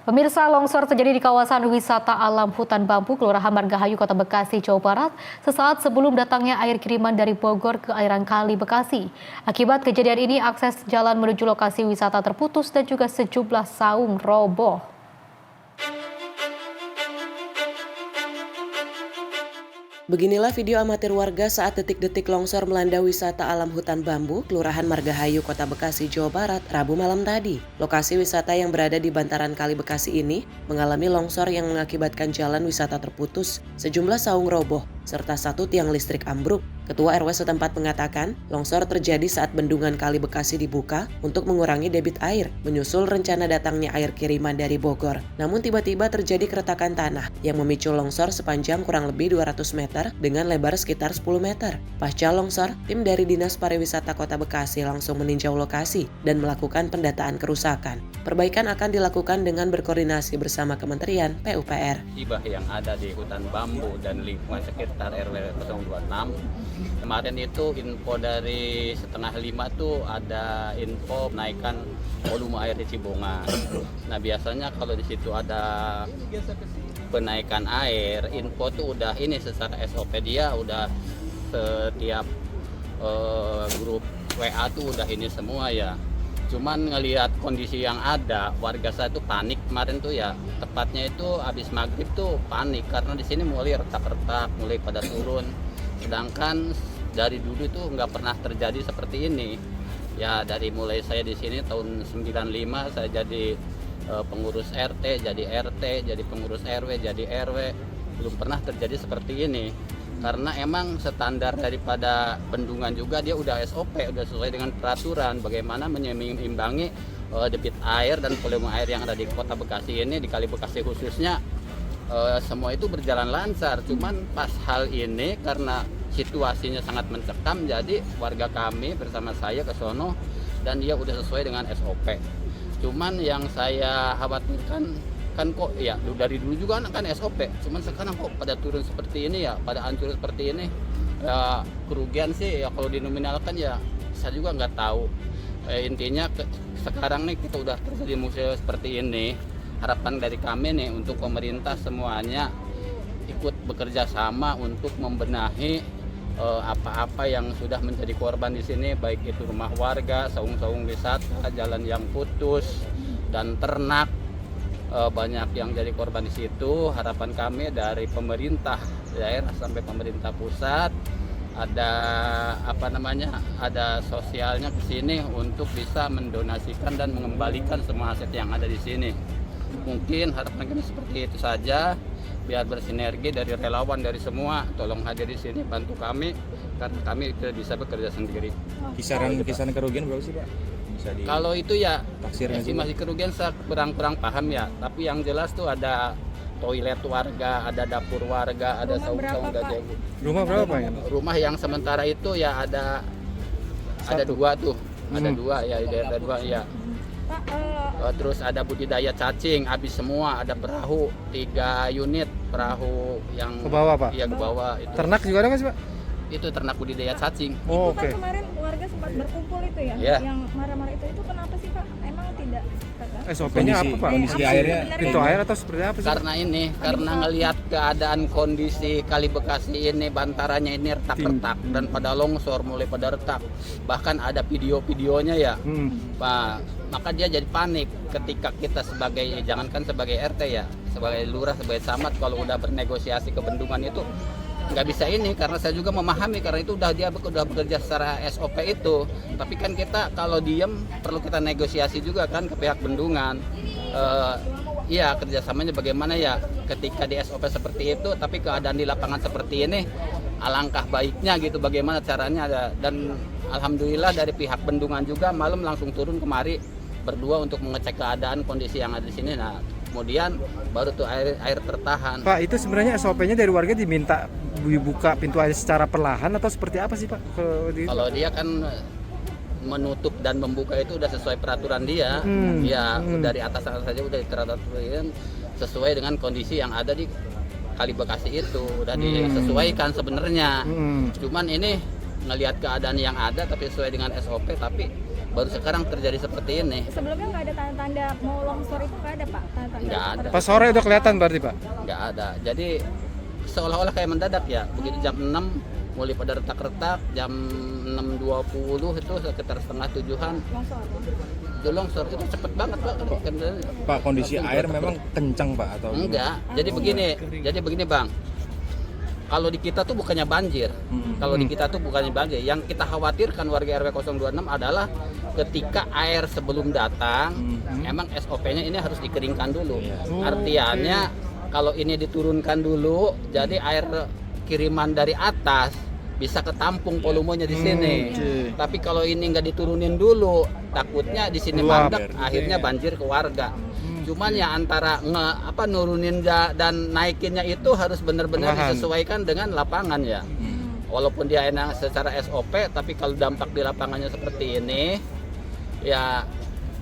Pemirsa, longsor terjadi di kawasan wisata alam Hutan Bambu, Kelurahan Margahayu, Kota Bekasi, Jawa Barat, sesaat sebelum datangnya air kiriman dari Bogor ke aliran Kali Bekasi. Akibat kejadian ini, akses jalan menuju lokasi wisata terputus dan juga sejumlah saung roboh. Beginilah video amatir warga saat detik-detik longsor melanda wisata alam Hutan Bambu, Kelurahan Margahayu, Kota Bekasi, Jawa Barat, Rabu malam tadi. Lokasi wisata yang berada di bantaran Kali Bekasi ini mengalami longsor yang mengakibatkan jalan wisata terputus, sejumlah saung roboh, serta satu tiang listrik ambruk. Ketua RW setempat mengatakan, longsor terjadi saat bendungan Kali Bekasi dibuka untuk mengurangi debit air, menyusul rencana datangnya air kiriman dari Bogor. Namun tiba-tiba terjadi keretakan tanah yang memicu longsor sepanjang kurang lebih 200 meter dengan lebar sekitar 10 meter. Pasca longsor, tim dari Dinas Pariwisata Kota Bekasi langsung meninjau lokasi dan melakukan pendataan kerusakan. Perbaikan akan dilakukan dengan berkoordinasi bersama Kementerian PUPR. Hibah yang ada di Hutan Bambu dan lingkungan sekitar RW 026. Kemarin itu info dari 4:30 tuh ada info naikkan volume air di Cibongan. Nah biasanya kalau di situ ada penaikan air, info tuh udah ini secara SOP dia udah setiap grup WA tuh udah ini semua ya. Cuman ngelihat kondisi yang ada, warga saya tuh panik kemarin tuh ya. Tepatnya itu habis maghrib tuh panik karena di sini mulai retak-retak, mulai pada turun. Sedangkan dari dulu itu nggak pernah terjadi seperti ini. Ya dari mulai saya di sini tahun 95 saya jadi pengurus RT, jadi RT, jadi pengurus RW, jadi RW, belum pernah terjadi seperti ini. Karena emang standar daripada bendungan juga dia udah SOP, udah sesuai dengan peraturan bagaimana menyeimbangi debit air dan volume air yang ada di Kota Bekasi ini, di Kali Bekasi khususnya. Semua itu berjalan lancar, cuman pas hal ini karena situasinya sangat mencekam, jadi warga kami bersama saya ke sono dan dia udah sesuai dengan SOP. Cuman yang saya khawatirkan kan kok ya dari dulu juga kan SOP, cuman sekarang kok pada turun seperti ini ya, pada hancur seperti ini. Ya, kerugian sih ya kalau dinominalkan ya saya juga nggak tahu. Intinya sekarang nih kita udah terjadi musibah seperti ini. Harapan dari kami nih untuk pemerintah semuanya ikut bekerja sama untuk membenahi apa-apa yang sudah menjadi korban di sini, baik itu rumah warga, saung-saung wisata, jalan yang putus, dan ternak. Banyak yang jadi korban di situ. Harapan kami dari pemerintah daerah sampai pemerintah pusat ada ada sosialnya ke sini untuk bisa mendonasikan dan mengembalikan semua aset yang ada di sini. Mungkin harapan kami seperti itu saja, biar bersinergi dari relawan dari semua, tolong hadir di sini bantu kami karena kami tidak bisa bekerja sendiri. Kisaran kerugian berapa sih Pak? Kalau itu ya estimasi kerugian saya kurang paham ya, tapi yang jelas tuh ada toilet warga, ada dapur warga, ada saung-saung gajah. Rumah berapa Pak? Rumah yang sementara itu ya ada dua tuh, ada dua ya, ada dua ya. Terus ada budidaya cacing, habis semua, ada perahu 3 unit perahu yang ke bawah Pak? Iya ke bawah. Itu. Ternak juga ada nggak sih Pak? Itu ternak budidaya cacing. Oh, Itu kan kemarin warga sempat berkumpul itu ya, yeah. Yang marah-marah itu kenapa sih Pak? Emang tidak? SOP-nya apa Pak? Kondisi airnya, pintu air atau seperti apa sih? Karena ngelihat keadaan kondisi Kali Bekasi ini, bantarannya ini retak-retak dan pada longsor mulai pada retak. Bahkan ada video-videonya ya. Nah, maka dia jadi panik ketika kita sebagai, jangankan sebagai RT ya, sebagai lurah, sebagai camat, kalau udah bernegosiasi ke bendungan itu nggak bisa ini, karena saya juga memahami karena itu dia udah bekerja secara SOP itu. Tapi kan kita kalau diem perlu kita negosiasi juga kan ke pihak bendungan. Iya, kerjasamanya bagaimana ya ketika di SOP seperti itu, tapi keadaan di lapangan seperti ini, alangkah baiknya gitu bagaimana caranya. Dan alhamdulillah dari pihak bendungan juga malam langsung turun kemari berdua untuk mengecek keadaan kondisi yang ada di sini. Nah, kemudian baru tuh air tertahan. Pak, itu sebenarnya SOP-nya dari warga diminta dibuka pintu air secara perlahan atau seperti apa sih Pak? Kalau dia kan menutup dan membuka itu udah sesuai peraturan dia. Dari atas saja udah diperaturan sesuai dengan kondisi yang ada di Kali Bekasi itu udah disesuaikan sebenarnya. Cuman ini ngelihat keadaan yang ada tapi sesuai dengan SOP, tapi baru sekarang terjadi seperti ini. Sebelumnya nggak ada tanda-tanda mau longsor itu nggak ada Pak? Tanda-tanda Nggak ada. Pas sore udah kelihatan berarti Pak? Nggak ada. Jadi seolah-olah kayak mendadak ya. Begitu jam 6 mulai pada retak-retak, jam 6.20 itu sekitar setengah 7-an. Longsor. Itu longsor itu cepet banget Pak. Pak, kondisi air memang kencang Pak atau enggak? Jadi begini Bang. Kalau di kita tuh bukannya banjir. Kalau di kita tuh bukannya banjir. Yang kita khawatirkan warga RW 026 adalah ketika air sebelum datang, emang SOP-nya ini harus dikeringkan dulu. Artinya kalau ini diturunkan dulu, jadi air kiriman dari atas bisa ketampung volumenya di sini. Tapi kalau ini nggak diturunin dulu, takutnya di sini mandek, akhirnya banjir ke warga. Cuman ya antara nurunin dan naikinnya itu harus benar-benar disesuaikan dengan lapangan ya. Walaupun dia enak secara SOP, tapi kalau dampak di lapangannya seperti ini, ya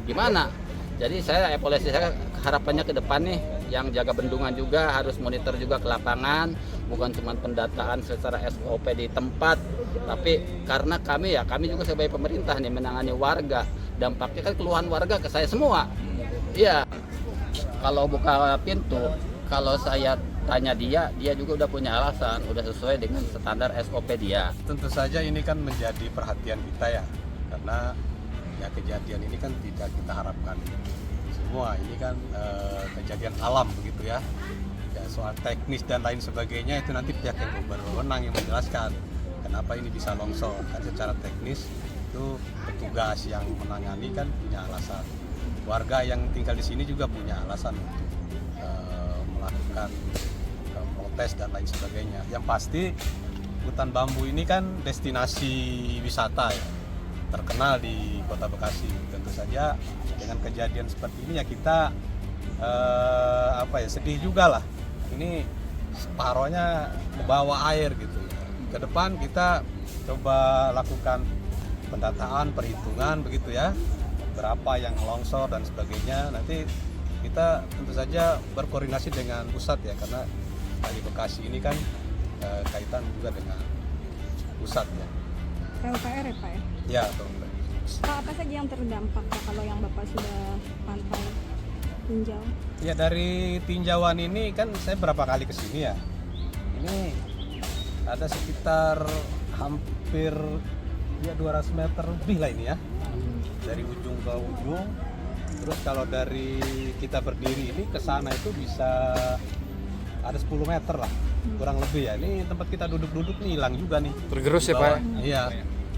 gimana? Jadi saya evaluasi saya harapannya ke depan nih, yang jaga bendungan juga harus monitor juga ke lapangan, bukan cuma pendataan secara SOP di tempat, tapi karena kami juga sebagai pemerintah nih menangani warga, dampaknya kan keluhan warga ke saya semua. Iya. Kalau buka pintu, kalau saya tanya dia juga udah punya alasan, udah sesuai dengan standar SOP dia. Tentu saja ini kan menjadi perhatian kita ya, karena ya kejadian ini kan tidak kita harapkan semua. Ini kan kejadian alam begitu ya. Ya soal teknis dan lain sebagainya itu nanti pihak yang berwenang yang menjelaskan kenapa ini bisa longsor. Kan secara teknis itu petugas yang menangani kan punya alasan. Warga yang tinggal di sini juga punya alasan untuk melakukan protes dan lain sebagainya. Yang pasti hutan bambu ini kan destinasi wisata ya, terkenal di Kota Bekasi. Tentu saja dengan kejadian seperti ini ya kita sedih juga lah. Ini separohnya ke bawah air gitu. Ke depan kita coba lakukan pendataan, perhitungan begitu ya. Berapa yang longsor dan sebagainya. Nanti kita tentu saja berkoordinasi dengan pusat ya, karena di Bekasi ini kan kaitan juga dengan pusat ya. PUPR ya Pak ya? Ya, PUPR. Pak, apa saja yang terdampak Pak kalau yang Bapak sudah pantau tinjau? Ya dari tinjauan ini kan saya berapa kali ke sini ya. Ini ada sekitar hampir 200 meter lebih lah ini ya. Dari ujung ke ujung. Terus kalau dari kita berdiri ini ke sana itu bisa ada 10 meter lah, kurang lebih ya. Ini tempat kita duduk-duduk nih hilang juga nih. Tergerus ya Pak? Iya.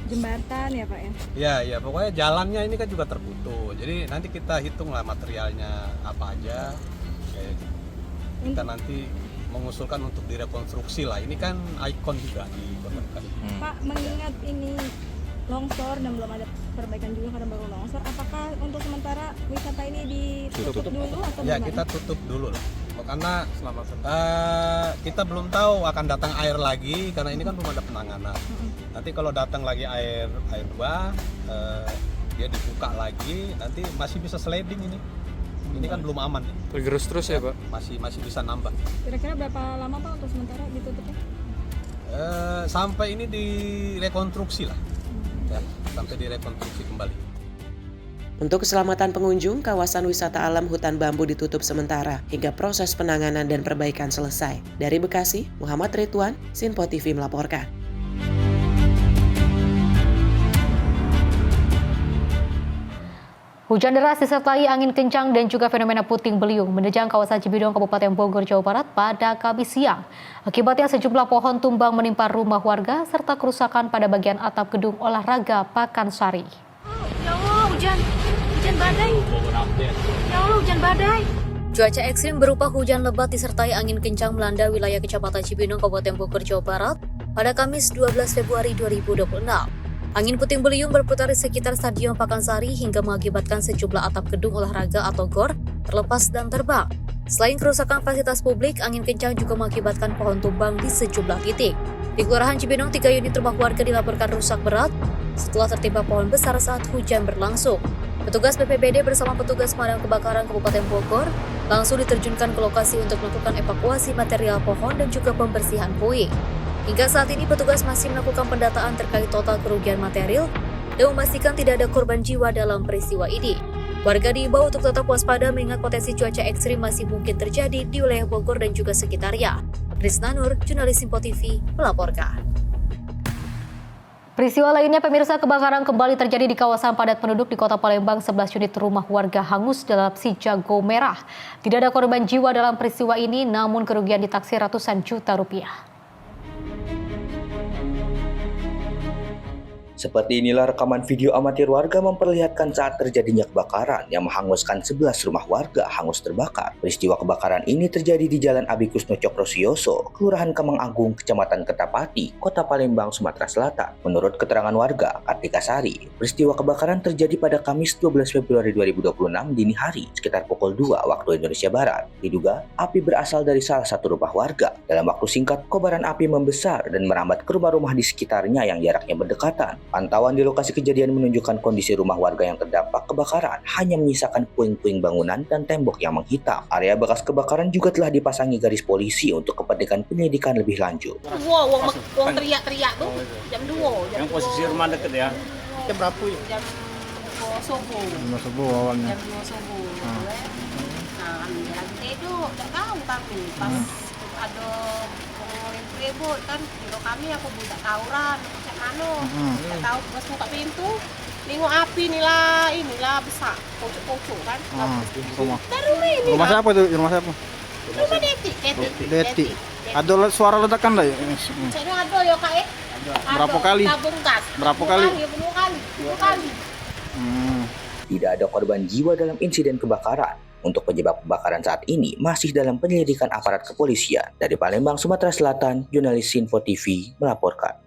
Jembatan ya Pak Ya, ya? ya pokoknya jalannya ini kan juga terputus. Jadi nanti kita hitung lah materialnya apa aja. Kita nanti mengusulkan untuk direkonstruksi lah. Ini kan ikon juga di Kota Bekasi. Pak, mengingat ini longsor dan belum ada perbaikan juga karena baru longsor, apakah untuk sementara wisata ini ditutup dulu atau ya gimana? Kita tutup dulu lah, karena kita belum tahu akan datang air lagi, karena ini kan belum ada penanganan. Nanti kalau datang lagi air dia dibuka lagi, nanti masih bisa sliding ini kan belum aman nih. Tergerus terus ya Pak? Masih bisa nambah. Kira-kira berapa lama Pak untuk sementara ditutupnya? Sampai ini direkonstruksi lah. Ya, sampai direkonstruksi kembali. Untuk keselamatan pengunjung, kawasan wisata alam hutan bambu ditutup sementara hingga proses penanganan dan perbaikan selesai. Dari Bekasi, Muhammad Ridwan, Sinpo TV melaporkan. Hujan deras disertai angin kencang dan juga fenomena puting beliung menerjang kawasan Cibinong, Kabupaten Bogor, Jawa Barat pada Kamis siang. Akibatnya sejumlah pohon tumbang menimpa rumah warga serta kerusakan pada bagian atap gedung olahraga Pakansari. Ya Allah, hujan badai. Ya Allah, hujan badai. Cuaca ekstrim berupa hujan lebat disertai angin kencang melanda wilayah Kecamatan Cibinong, Kabupaten Bogor, Jawa Barat pada Kamis 12 Februari 2026. Angin puting beliung berputar di sekitar Stadion Pakansari hingga mengakibatkan sejumlah atap gedung olahraga atau GOR terlepas dan terbang. Selain kerusakan fasilitas publik, angin kencang juga mengakibatkan pohon tumbang di sejumlah titik. Di Kelurahan Cibinong, 3 unit rumah warga dilaporkan rusak berat setelah tertimpa pohon besar saat hujan berlangsung. Petugas BPBD bersama petugas pemadam kebakaran Kabupaten Bogor langsung diterjunkan ke lokasi untuk melakukan evakuasi material pohon dan juga pembersihan puing. Hingga saat ini petugas masih melakukan pendataan terkait total kerugian material dan memastikan tidak ada korban jiwa dalam peristiwa ini. Warga diimbau untuk tetap waspada mengingat potensi cuaca ekstrim masih mungkin terjadi di wilayah Bogor dan juga sekitarnya. Rizna Nur, jurnalis Simpo TV, melaporkan. Peristiwa lainnya, pemirsa, kebakaran kembali terjadi di kawasan padat penduduk di Kota Palembang. 11 unit rumah warga hangus dalam si jago merah. Tidak ada korban jiwa dalam peristiwa ini, namun kerugian ditaksir ratusan juta rupiah. Seperti inilah rekaman video amatir warga memperlihatkan saat terjadinya kebakaran yang menghanguskan 11 rumah warga hangus terbakar. Peristiwa kebakaran ini terjadi di Jalan Abikusno Cokrosioso, Kelurahan Kemang Agung, Kecamatan Kertapati, Kota Palembang, Sumatera Selatan. Menurut keterangan warga, Kartika Sari, peristiwa kebakaran terjadi pada Kamis 12 Februari 2026 dini hari, sekitar pukul 2 waktu Indonesia Barat. Diduga, api berasal dari salah satu rumah warga. Dalam waktu singkat, kobaran api membesar dan merambat ke rumah-rumah di sekitarnya yang jaraknya berdekatan. Pantauan di lokasi kejadian menunjukkan kondisi rumah warga yang terdampak kebakaran hanya menyisakan puing-puing bangunan dan tembok yang menghitam. Area bekas kebakaran juga telah dipasangi garis polisi untuk kepentingan penyelidikan lebih lanjut. Wong teriak-teriak tuh jam 2. Yang posisi rumah deket ya? Jam berapa ya? Jam 2 subuh. Jam subuh awalnya. Jam 2 subuh. Nah, itu nggak tahu kami pas ada ribut kan, kalau kami aku budak tawuran, cek mano, nggak tahu pas buka pintu, nengok api inilah besar, pojok-pojok kan, rumah siapa itu? Rumah siapa? Rumah Deti. Ada suara ledakan lah ya? Saya ada ya kak. Berapa kali? Tabung gas. Berapa kali? 2 kali. Tidak ada korban jiwa dalam insiden kebakaran. Untuk penyebab kebakaran saat ini masih dalam penyelidikan aparat kepolisian. Dari Palembang, Sumatera Selatan, jurnalis Simpo TV melaporkan.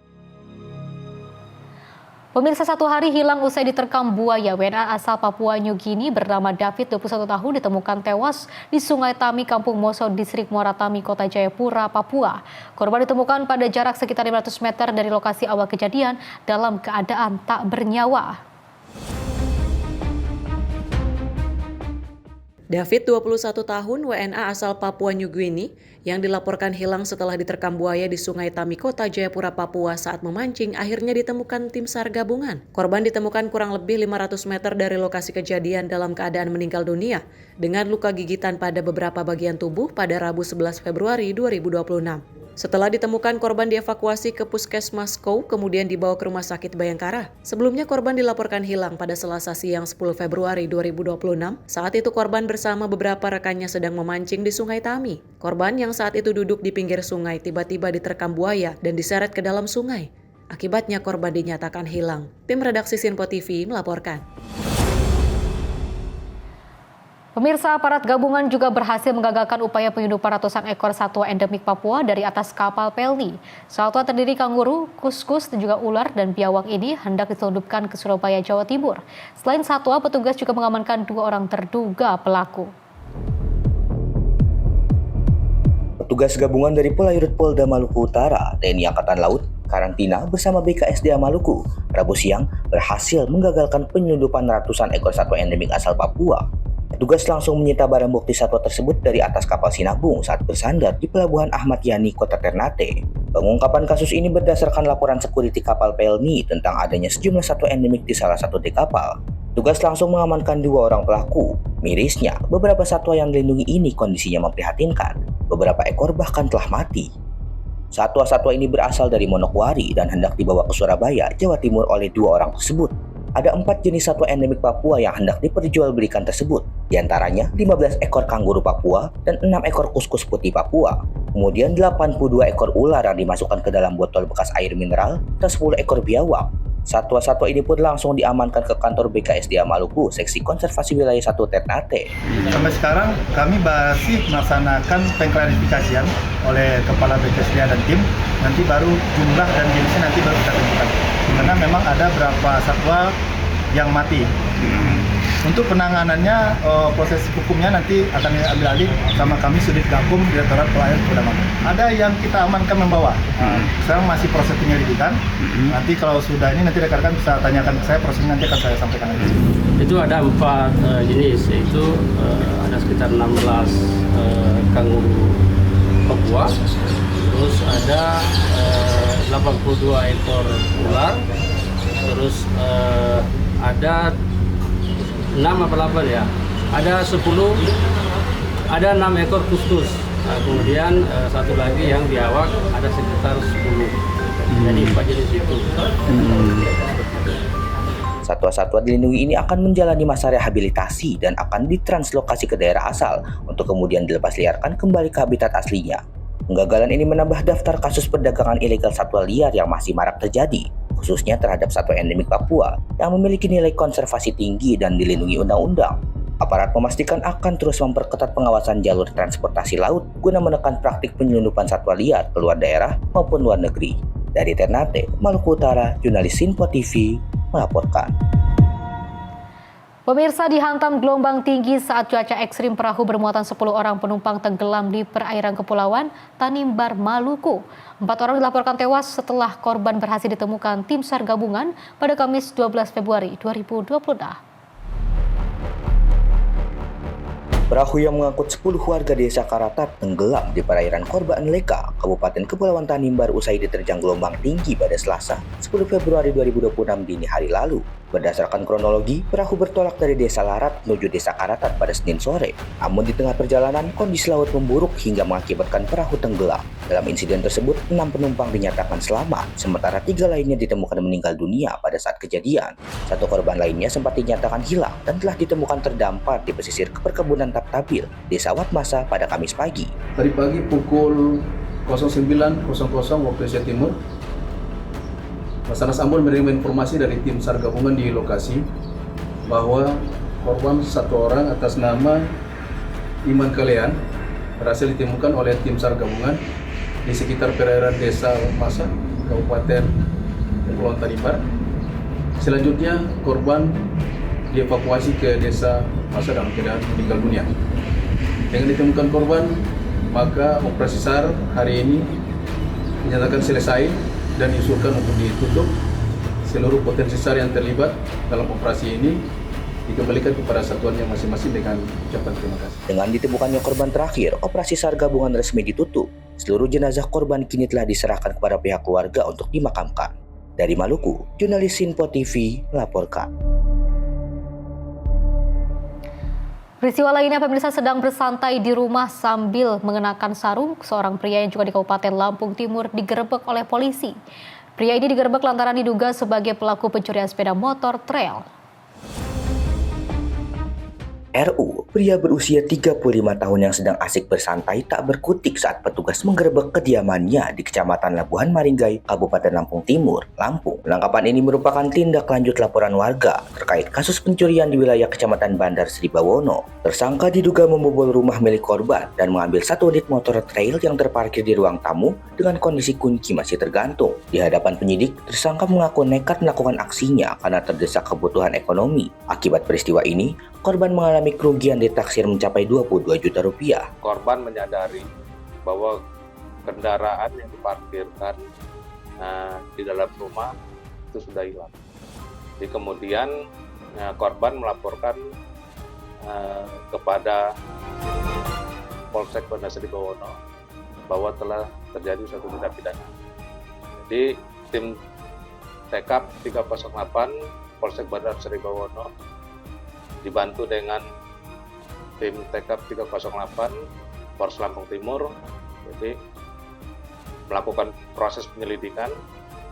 Pemirsa, 1 hari hilang usai diterkam buaya. WNA asal Papua New Guinea bernama David, 21 tahun, ditemukan tewas di Sungai Tami, Kampung Moso, Distrik Muara Tami, Kota Jayapura, Papua. Korban ditemukan pada jarak sekitar 500 meter dari lokasi awal kejadian dalam keadaan tak bernyawa. David, 21 tahun, WNA asal Papua New Guinea, yang dilaporkan hilang setelah diterkam buaya di Sungai Tami, Kota Jayapura, Papua saat memancing, akhirnya ditemukan tim SAR gabungan. Korban ditemukan kurang lebih 500 meter dari lokasi kejadian dalam keadaan meninggal dunia, dengan luka gigitan pada beberapa bagian tubuh pada Rabu 11 Februari 2026. Setelah ditemukan, korban dievakuasi ke Puskesmas Kou, kemudian dibawa ke Rumah Sakit Bayangkara. Sebelumnya korban dilaporkan hilang pada Selasa siang 10 Februari 2026. Saat itu korban bersama beberapa rekannya sedang memancing di Sungai Tami. Korban yang saat itu duduk di pinggir sungai tiba-tiba diterkam buaya dan diseret ke dalam sungai. Akibatnya korban dinyatakan hilang. Tim redaksi Simpo TV melaporkan. Pemirsa, aparat gabungan juga berhasil menggagalkan upaya penyelundupan ratusan ekor satwa endemik Papua dari atas kapal Pelni. Satwa terdiri kanguru, kuskus, dan juga ular dan biawak ini hendak diselundupkan ke Surabaya, Jawa Timur. Selain satwa, petugas juga mengamankan 2 orang terduga pelaku. Petugas gabungan dari Polairut Polda Maluku Utara, TNI Angkatan Laut, Karantina bersama BKSDA Maluku, Rabu siang berhasil menggagalkan penyelundupan ratusan ekor satwa endemik asal Papua. Petugas langsung menyita barang bukti satwa tersebut dari atas kapal Sinabung saat bersandar di Pelabuhan Ahmad Yani, Kota Ternate. Pengungkapan kasus ini berdasarkan laporan sekuriti kapal Pelni tentang adanya sejumlah satwa endemik di salah satu dek kapal. Petugas langsung mengamankan 2 orang pelaku. Mirisnya, beberapa satwa yang dilindungi ini kondisinya memprihatinkan. Beberapa ekor bahkan telah mati. Satwa-satwa ini berasal dari Manokwari dan hendak dibawa ke Surabaya, Jawa Timur oleh 2 orang tersebut. Ada 4 jenis satwa endemik Papua yang hendak diperjualbelikan tersebut. Di antaranya 15 ekor kanguru Papua dan 6 ekor kuskus putih Papua. Kemudian 82 ekor ular yang dimasukkan ke dalam botol bekas air mineral dan 10 ekor biawak. Satwa-satwa ini pun langsung diamankan ke kantor BKSDA Maluku, Seksi Konservasi Wilayah 1 Ternate. Sampai sekarang kami masih melaksanakan pengklarifikasian oleh Kepala BKSDA dan tim. Nanti baru jumlah dan jenisnya nanti baru kita tentukan. Dimana memang ada berapa satwa yang mati. Untuk penanganannya, proses hukumnya nanti akan diambil alih sama kami Sudit Gakum, Direktorat Pelayanan Polda Maluku. Ada yang kita amankan membawa. Sekarang masih proses penyelidikan. Nanti kalau sudah ini nanti rekan-rekan bisa tanyakan ke saya, prosesnya nanti akan saya sampaikan lagi. Itu ada 4 jenis, yaitu ada sekitar 16 kanguru Papua, terus ada 82 ekor ular, terus ada 6 apa 8 ya, ada 10, ada 6 ekor kuskus. Nah, kemudian satu lagi yang biawak ada sekitar 10. Jadi 4 jenis itu. Satwa-satwa dilindungi ini akan menjalani masa rehabilitasi dan akan ditranslokasi ke daerah asal untuk kemudian dilepas liarkan kembali ke habitat aslinya. Penggagalan ini menambah daftar kasus perdagangan ilegal satwa liar yang masih marak terjadi, khususnya terhadap satwa endemik Papua yang memiliki nilai konservasi tinggi dan dilindungi undang-undang. Aparat memastikan akan terus memperketat pengawasan jalur transportasi laut guna menekan praktik penyelundupan satwa liar ke luar daerah maupun luar negeri. Dari Ternate, Maluku Utara, jurnalis Sinpo TV melaporkan. Pemirsa, dihantam gelombang tinggi saat cuaca ekstrim, perahu bermuatan 10 orang penumpang tenggelam di perairan Kepulauan Tanimbar, Maluku. 4 orang dilaporkan tewas setelah korban berhasil ditemukan tim SAR gabungan pada Kamis 12 Februari 2020. Perahu yang mengangkut 10 warga desa Karatat tenggelam di perairan Korban Leka, Kabupaten Kepulauan Tanimbar usai diterjang gelombang tinggi pada Selasa, 10 Februari 2026 dini hari lalu. Berdasarkan kronologi, perahu bertolak dari desa Larat menuju desa Karatat pada Senin sore. Namun di tengah perjalanan, kondisi laut memburuk hingga mengakibatkan perahu tenggelam. Dalam insiden tersebut, 6 penumpang dinyatakan selamat, sementara 3 lainnya ditemukan meninggal dunia pada saat kejadian. 1 korban lainnya sempat dinyatakan hilang dan telah ditemukan terdampar di pesisir perkebunan Taptabil, Desa Watmasa pada Kamis pagi. Tadi pagi pukul 09.00 waktu Indonesia Timur, Basarnas Ambon menerima informasi dari tim SAR gabungan di lokasi bahwa korban 1 orang atas nama Iman Kalean berhasil ditemukan oleh tim SAR gabungan di sekitar perairan Desa Watmasa, Kabupaten Kepulauan Tanimbar. Selanjutnya korban dievakuasi ke Desa Masa dalam keadaan meninggal dunia. Dengan ditemukan korban, maka operasi SAR hari ini dinyatakan selesai dan diusulkan untuk ditutup. Seluruh potensi SAR yang terlibat dalam operasi ini dikembalikan kepada satuannya masing-masing dengan ucapan terima kasih. Dengan ditemukannya korban terakhir, operasi SAR gabungan resmi ditutup. Seluruh jenazah korban kini telah diserahkan kepada pihak keluarga untuk dimakamkan. Dari Maluku, jurnalis Sinpo TV melaporkan. Peristiwa lainnya, pemirsa, sedang bersantai di rumah sambil mengenakan sarung, seorang pria yang juga di Kabupaten Lampung Timur digerebek oleh polisi. Pria ini digerebek lantaran diduga sebagai pelaku pencurian sepeda motor trail. RU, pria berusia 35 tahun yang sedang asik bersantai tak berkutik saat petugas menggerebek kediamannya di Kecamatan Labuhan Maringgai, Kabupaten Lampung Timur, Lampung. Penangkapan ini merupakan tindak lanjut laporan warga terkait kasus pencurian di wilayah Kecamatan Bandar Sri Bawono. Tersangka diduga membobol rumah milik korban dan mengambil 1 unit motor trail yang terparkir di ruang tamu dengan kondisi kunci masih tergantung. Di hadapan penyidik, tersangka mengaku nekat melakukan aksinya karena terdesak kebutuhan ekonomi. Akibat peristiwa ini, korban mengalami kerugian ditaksir mencapai 22 juta rupiah. Korban menyadari bahwa kendaraan yang diparkirkan di dalam rumah itu sudah hilang. Jadi kemudian korban melaporkan kepada Polsek Bandar Sri Bawono bahwa telah terjadi suatu tindak pidana. Jadi tim TKP 308 Polsek Bandar Sri Bawono dibantu dengan tim TKP 308 Polres Lampung Timur, jadi melakukan proses penyelidikan.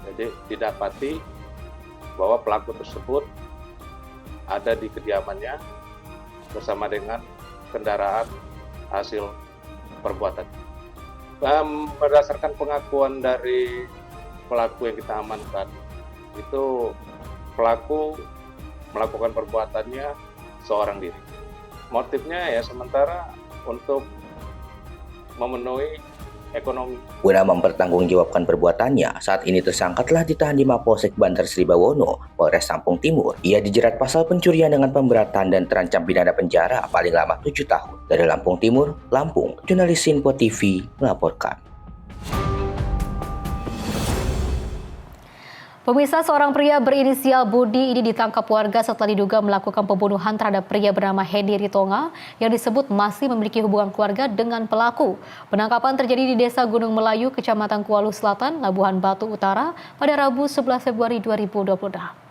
Jadi didapati bahwa pelaku tersebut ada di kediamannya bersama dengan kendaraan hasil perbuatan. Berdasarkan pengakuan dari pelaku yang kita amankan, itu pelaku melakukan perbuatannya seorang diri. Motifnya ya sementara untuk memenuhi ekonomi. Guna mempertanggungjawabkan perbuatannya, saat ini tersangka telah ditahan di Mapolsek Bandar Sri Bawono, Polres Lampung Timur. Ia dijerat pasal pencurian dengan pemberatan dan terancam pidana penjara paling lama 7 tahun. Dari Lampung Timur, Lampung, jurnalis Sinpo TV melaporkan. Pemirsa, seorang pria berinisial Budi ini ditangkap warga setelah diduga melakukan pembunuhan terhadap pria bernama Hedi Ritonga yang disebut masih memiliki hubungan keluarga dengan pelaku. Penangkapan terjadi di Desa Gunung Melayu, Kecamatan Kualu Selatan, Labuhan Batu Utara pada Rabu 11 Februari 2020.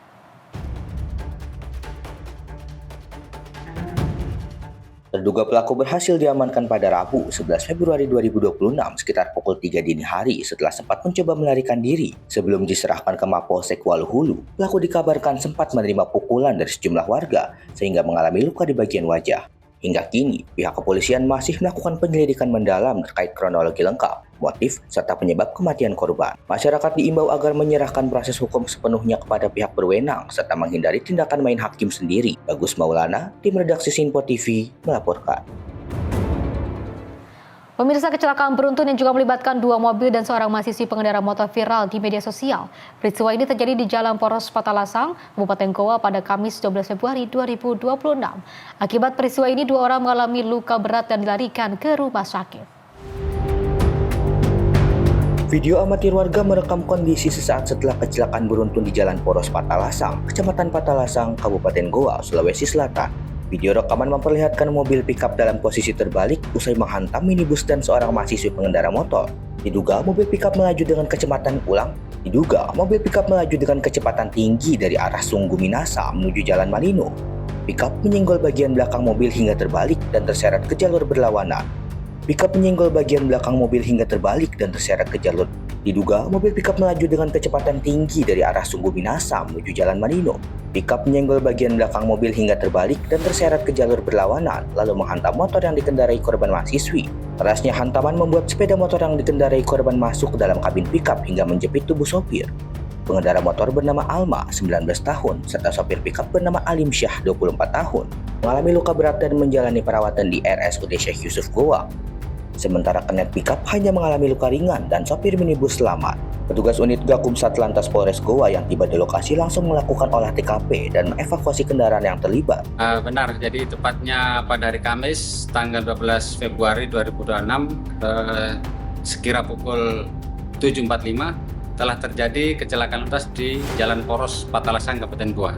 Terduga pelaku berhasil diamankan pada Rabu 11 Februari 2026 sekitar pukul 3 dini hari setelah sempat mencoba melarikan diri. Sebelum diserahkan ke Mapolsek Waluhulu, pelaku dikabarkan sempat menerima pukulan dari sejumlah warga sehingga mengalami luka di bagian wajah. Hingga kini, pihak kepolisian masih melakukan penyelidikan mendalam terkait kronologi lengkap, motif, serta penyebab kematian korban. Masyarakat diimbau agar menyerahkan proses hukum sepenuhnya kepada pihak berwenang serta menghindari tindakan main hakim sendiri. Bagus Maulana, tim redaksi Sinpo TV, melaporkan. Pemirsa, kecelakaan beruntun yang juga melibatkan 2 mobil dan seorang mahasiswi pengendara motor viral di media sosial. Peristiwa ini terjadi di Jalan Poros Patalasang, Kabupaten Goa pada Kamis 12 Februari 2026. Akibat peristiwa ini 2 orang mengalami luka berat dan dilarikan ke rumah sakit. Video amatir warga merekam kondisi sesaat setelah kecelakaan beruntun di Jalan Poros Patalasang, Kecamatan Patalasang, Kabupaten Goa, Sulawesi Selatan. Video rekaman memperlihatkan mobil pickup dalam posisi terbalik usai menghantam minibus dan seorang mahasiswi pengendara motor. Diduga mobil pickup melaju dengan kecepatan tinggi dari arah Sungguh Minasa menuju Jalan Malino. Pickup menyenggol bagian belakang mobil hingga terbalik dan terseret ke jalur berlawanan. Diduga mobil pickup melaju dengan kecepatan tinggi dari arah Sungguh Minasa menuju Jalan Malino. Pickup menyenggol bagian belakang mobil hingga terbalik dan terseret ke jalur berlawanan, lalu menghantam motor yang dikendarai korban mahasiswi. Kerasnya hantaman membuat sepeda motor yang dikendarai korban masuk ke dalam kabin pickup hingga menjepit tubuh sopir. Pengendara motor bernama Alma, 19 tahun, serta sopir pickup bernama Alim Syah, 24 tahun, mengalami luka berat dan menjalani perawatan di RSUD Syekh Yusuf Goa. Sementara kernet pickup hanya mengalami luka ringan dan sopir minibus selamat. Petugas unit Gakum Satlantas Polres Goa yang tiba di lokasi langsung melakukan olah TKP dan mengevakuasi kendaraan yang terlibat. Benar, jadi tepatnya pada hari Kamis tanggal 12 Februari 2026 sekira pukul 7.45 telah terjadi kecelakaan lintas di Jalan Poros Patalasang, Kabupaten Goa.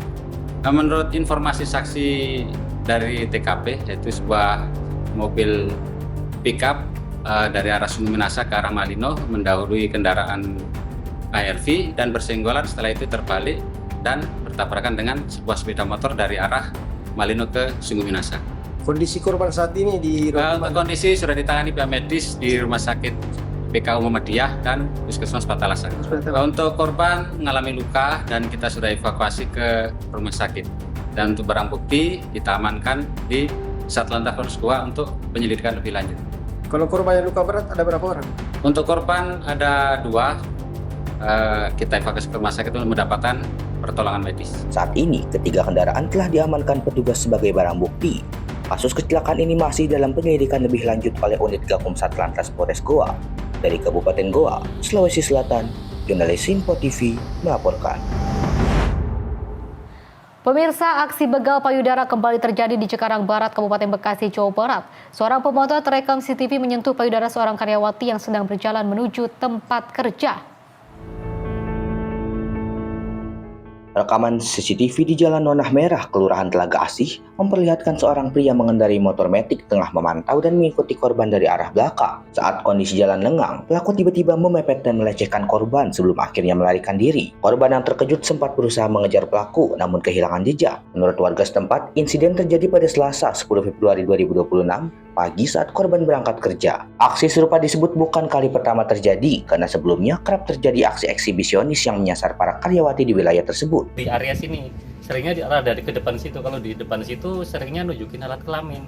Menurut informasi saksi dari TKP, yaitu sebuah mobil pickup dari arah Sungguh Minasa ke arah Malino mendahului kendaraan ARV dan bersenggolan, setelah itu terbalik dan bertabrakan dengan sebuah sepeda motor dari arah Malino ke Sungguh Minasa. Kondisi korban saat ini di kondisi sudah ditangani pihak medis di Rumah Sakit PKU Muhammadiyah dan Puskesmas Patalasang. Untuk korban mengalami luka dan kita sudah evakuasi ke rumah sakit. Dan untuk barang bukti kita amankan di Satlantas Polres Goa untuk penyelidikan lebih lanjut. Kalau korban yang luka berat ada berapa orang? Untuk korban ada 2. Kita evakuasi ke rumah sakit untuk mendapatkan pertolongan medis. Saat ini, ketiga kendaraan telah diamankan petugas sebagai barang bukti. Kasus kecelakaan ini masih dalam penyelidikan lebih lanjut oleh unit Gakum Satlantas Polres Goa. Dari Kabupaten Goa, Sulawesi Selatan, jurnalis Sinpo TV melaporkan. Pemirsa, aksi begal payudara kembali terjadi di Cikarang Barat, Kabupaten Bekasi, Jawa Barat. Seorang pemotret terekam CCTV menyentuh payudara seorang karyawati yang sedang berjalan menuju tempat kerja. Rekaman CCTV di Jalan Nonah Merah, Kelurahan Telaga Asih, memperlihatkan seorang pria mengendarai motor metik tengah memantau dan mengikuti korban dari arah belakang. Saat kondisi jalan lengang, pelaku tiba-tiba memepet dan melecehkan korban sebelum akhirnya melarikan diri. Korban yang terkejut sempat berusaha mengejar pelaku, namun kehilangan jejak. Menurut warga setempat, insiden terjadi pada Selasa 10 Februari 2026, pagi saat korban berangkat kerja. Aksi serupa disebut bukan kali pertama terjadi, karena sebelumnya kerap terjadi aksi eksibisionis yang menyasar para karyawati di wilayah tersebut. Di area sini seringnya di arah dari ke depan situ. Kalau di depan situ seringnya nunjukin alat kelamin.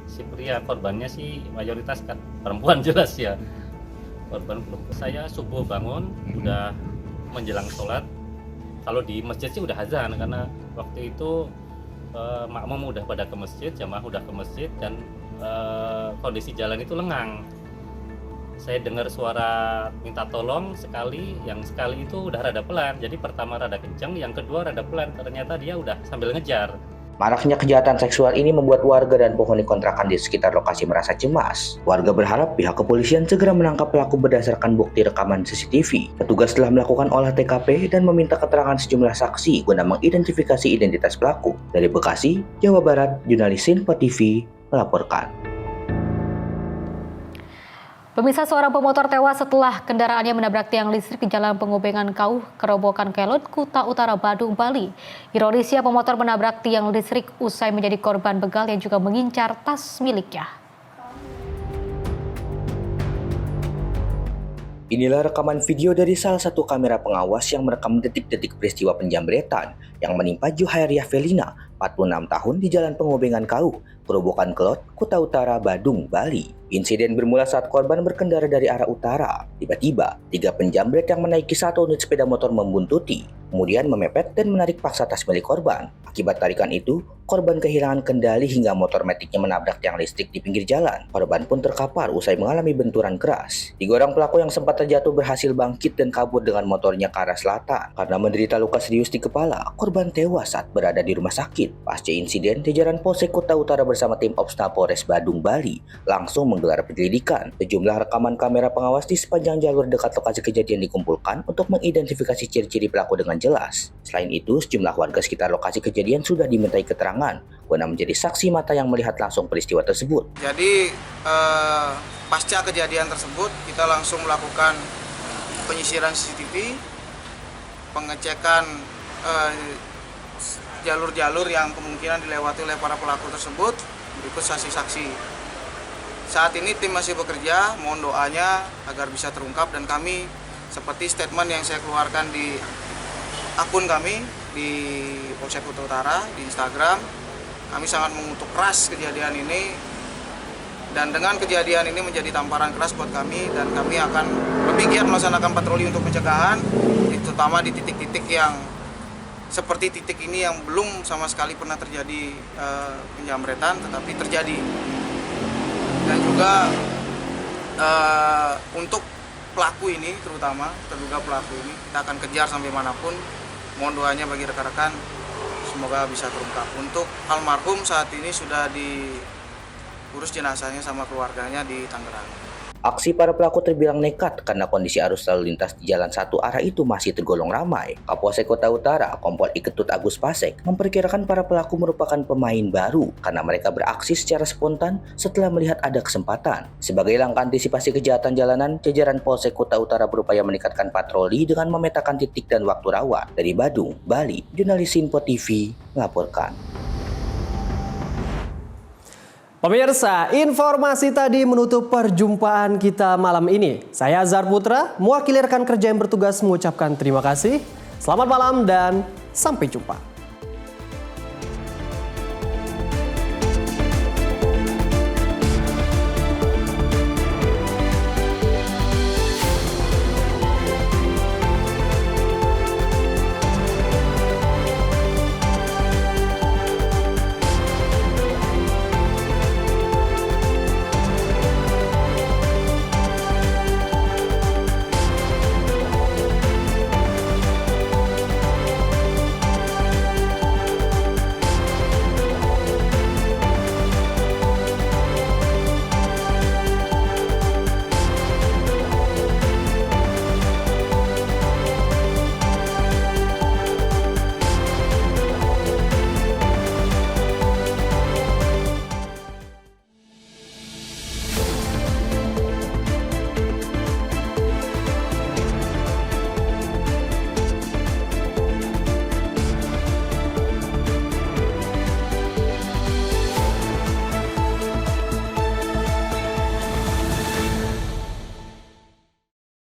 Si pria korbannya sih mayoritas kan perempuan jelas ya. Korban belum. Saya subuh bangun udah menjelang sholat. Kalau di masjid sih udah azan karena waktu itu makmum udah pada ke masjid, jamaah udah ke masjid dan kondisi jalan itu lengang. Saya dengar suara minta tolong sekali, yang sekali itu udah rada pelan. Jadi pertama rada kencang, yang kedua rada pelan. Ternyata dia udah sambil ngejar. Maraknya kejahatan seksual ini membuat warga dan penghuni kontrakan di sekitar lokasi merasa cemas. Warga berharap pihak kepolisian segera menangkap pelaku berdasarkan bukti rekaman CCTV. Petugas telah melakukan olah TKP dan meminta keterangan sejumlah saksi guna mengidentifikasi identitas pelaku. Dari Bekasi, Jawa Barat, jurnalis Info TV melaporkan. Pemirsa, seorang pemotor tewas setelah kendaraannya menabrak tiang listrik di Jalan Pengobengan Kauh, Kerobokan Kelot, Kuta Utara, Badung, Bali. Ironisnya, pemotor menabrak tiang listrik usai menjadi korban begal yang juga mengincar tas miliknya. Inilah rekaman video dari salah satu kamera pengawas yang merekam detik-detik peristiwa penjambretan yang menimpa Juhairiah Felina, 46 tahun di Jalan Pengobengan Kauh, Kerobokan Kelot, Kuta Utara, Badung, Bali. Insiden bermula saat korban berkendara dari arah utara. Tiba-tiba, 3 penjambret yang menaiki 1 unit sepeda motor membuntuti, kemudian memepet dan menarik paksa tas milik korban. Akibat tarikan itu, korban kehilangan kendali hingga motor metiknya menabrak tiang listrik di pinggir jalan. Korban pun terkapar usai mengalami benturan keras. 3 orang pelaku yang sempat terjatuh berhasil bangkit dan kabur dengan motornya ke arah selatan. Karena menderita luka serius di kepala, korban tewas saat berada di rumah sakit. Pasca insiden, jajaran Polsek Kuta Utara bersama tim Opsnal Polres Badung, Bali langsung menggelar penyelidikan. Sejumlah rekaman kamera pengawas di sepanjang jalur dekat lokasi kejadian dikumpulkan untuk mengidentifikasi ciri-ciri pelaku dengan jelas. Selain itu, sejumlah warga sekitar lokasi kejadian sudah dimintai keterangan guna menjadi saksi mata yang melihat langsung peristiwa tersebut. Jadi pasca kejadian tersebut kita langsung melakukan penyisiran CCTV, pengecekan jalur-jalur yang kemungkinan dilewati oleh para pelaku tersebut, berikut saksi-saksi. Saat ini tim masih bekerja, mohon doanya agar bisa terungkap, dan kami seperti statement yang saya keluarkan di akun kami di Polsek Kuta Utara di Instagram, kami sangat mengutuk keras kejadian ini, dan dengan kejadian ini menjadi tamparan keras buat kami, dan kami akan lebih giat melaksanakan patroli untuk pencegahan, terutama di titik-titik yang seperti titik ini yang belum sama sekali pernah terjadi penjambretan, tetapi terjadi. Dan juga untuk pelaku ini, terutama terduga pelaku ini, kita akan kejar sampai manapun. Mohon doanya bagi rekan-rekan, semoga bisa terungkap. Untuk almarhum saat ini sudah diurus jenazahnya sama keluarganya di Tangerang. Aksi para pelaku terbilang nekat karena kondisi arus lalu lintas di jalan satu arah itu masih tergolong ramai. Kapolsek Kuta Utara, Kompol Iketut Agus Pasek, memperkirakan para pelaku merupakan pemain baru karena mereka beraksi secara spontan setelah melihat ada kesempatan. Sebagai langkah antisipasi kejahatan jalanan, jajaran Polsek Kuta Utara berupaya meningkatkan patroli dengan memetakan titik dan waktu rawan. Dari Badung, Bali, jurnalis Info TV melaporkan. Pemirsa, informasi tadi menutup perjumpaan kita malam ini. Saya Azhar Putra, mewakili rekan kerja yang bertugas mengucapkan terima kasih. Selamat malam dan sampai jumpa.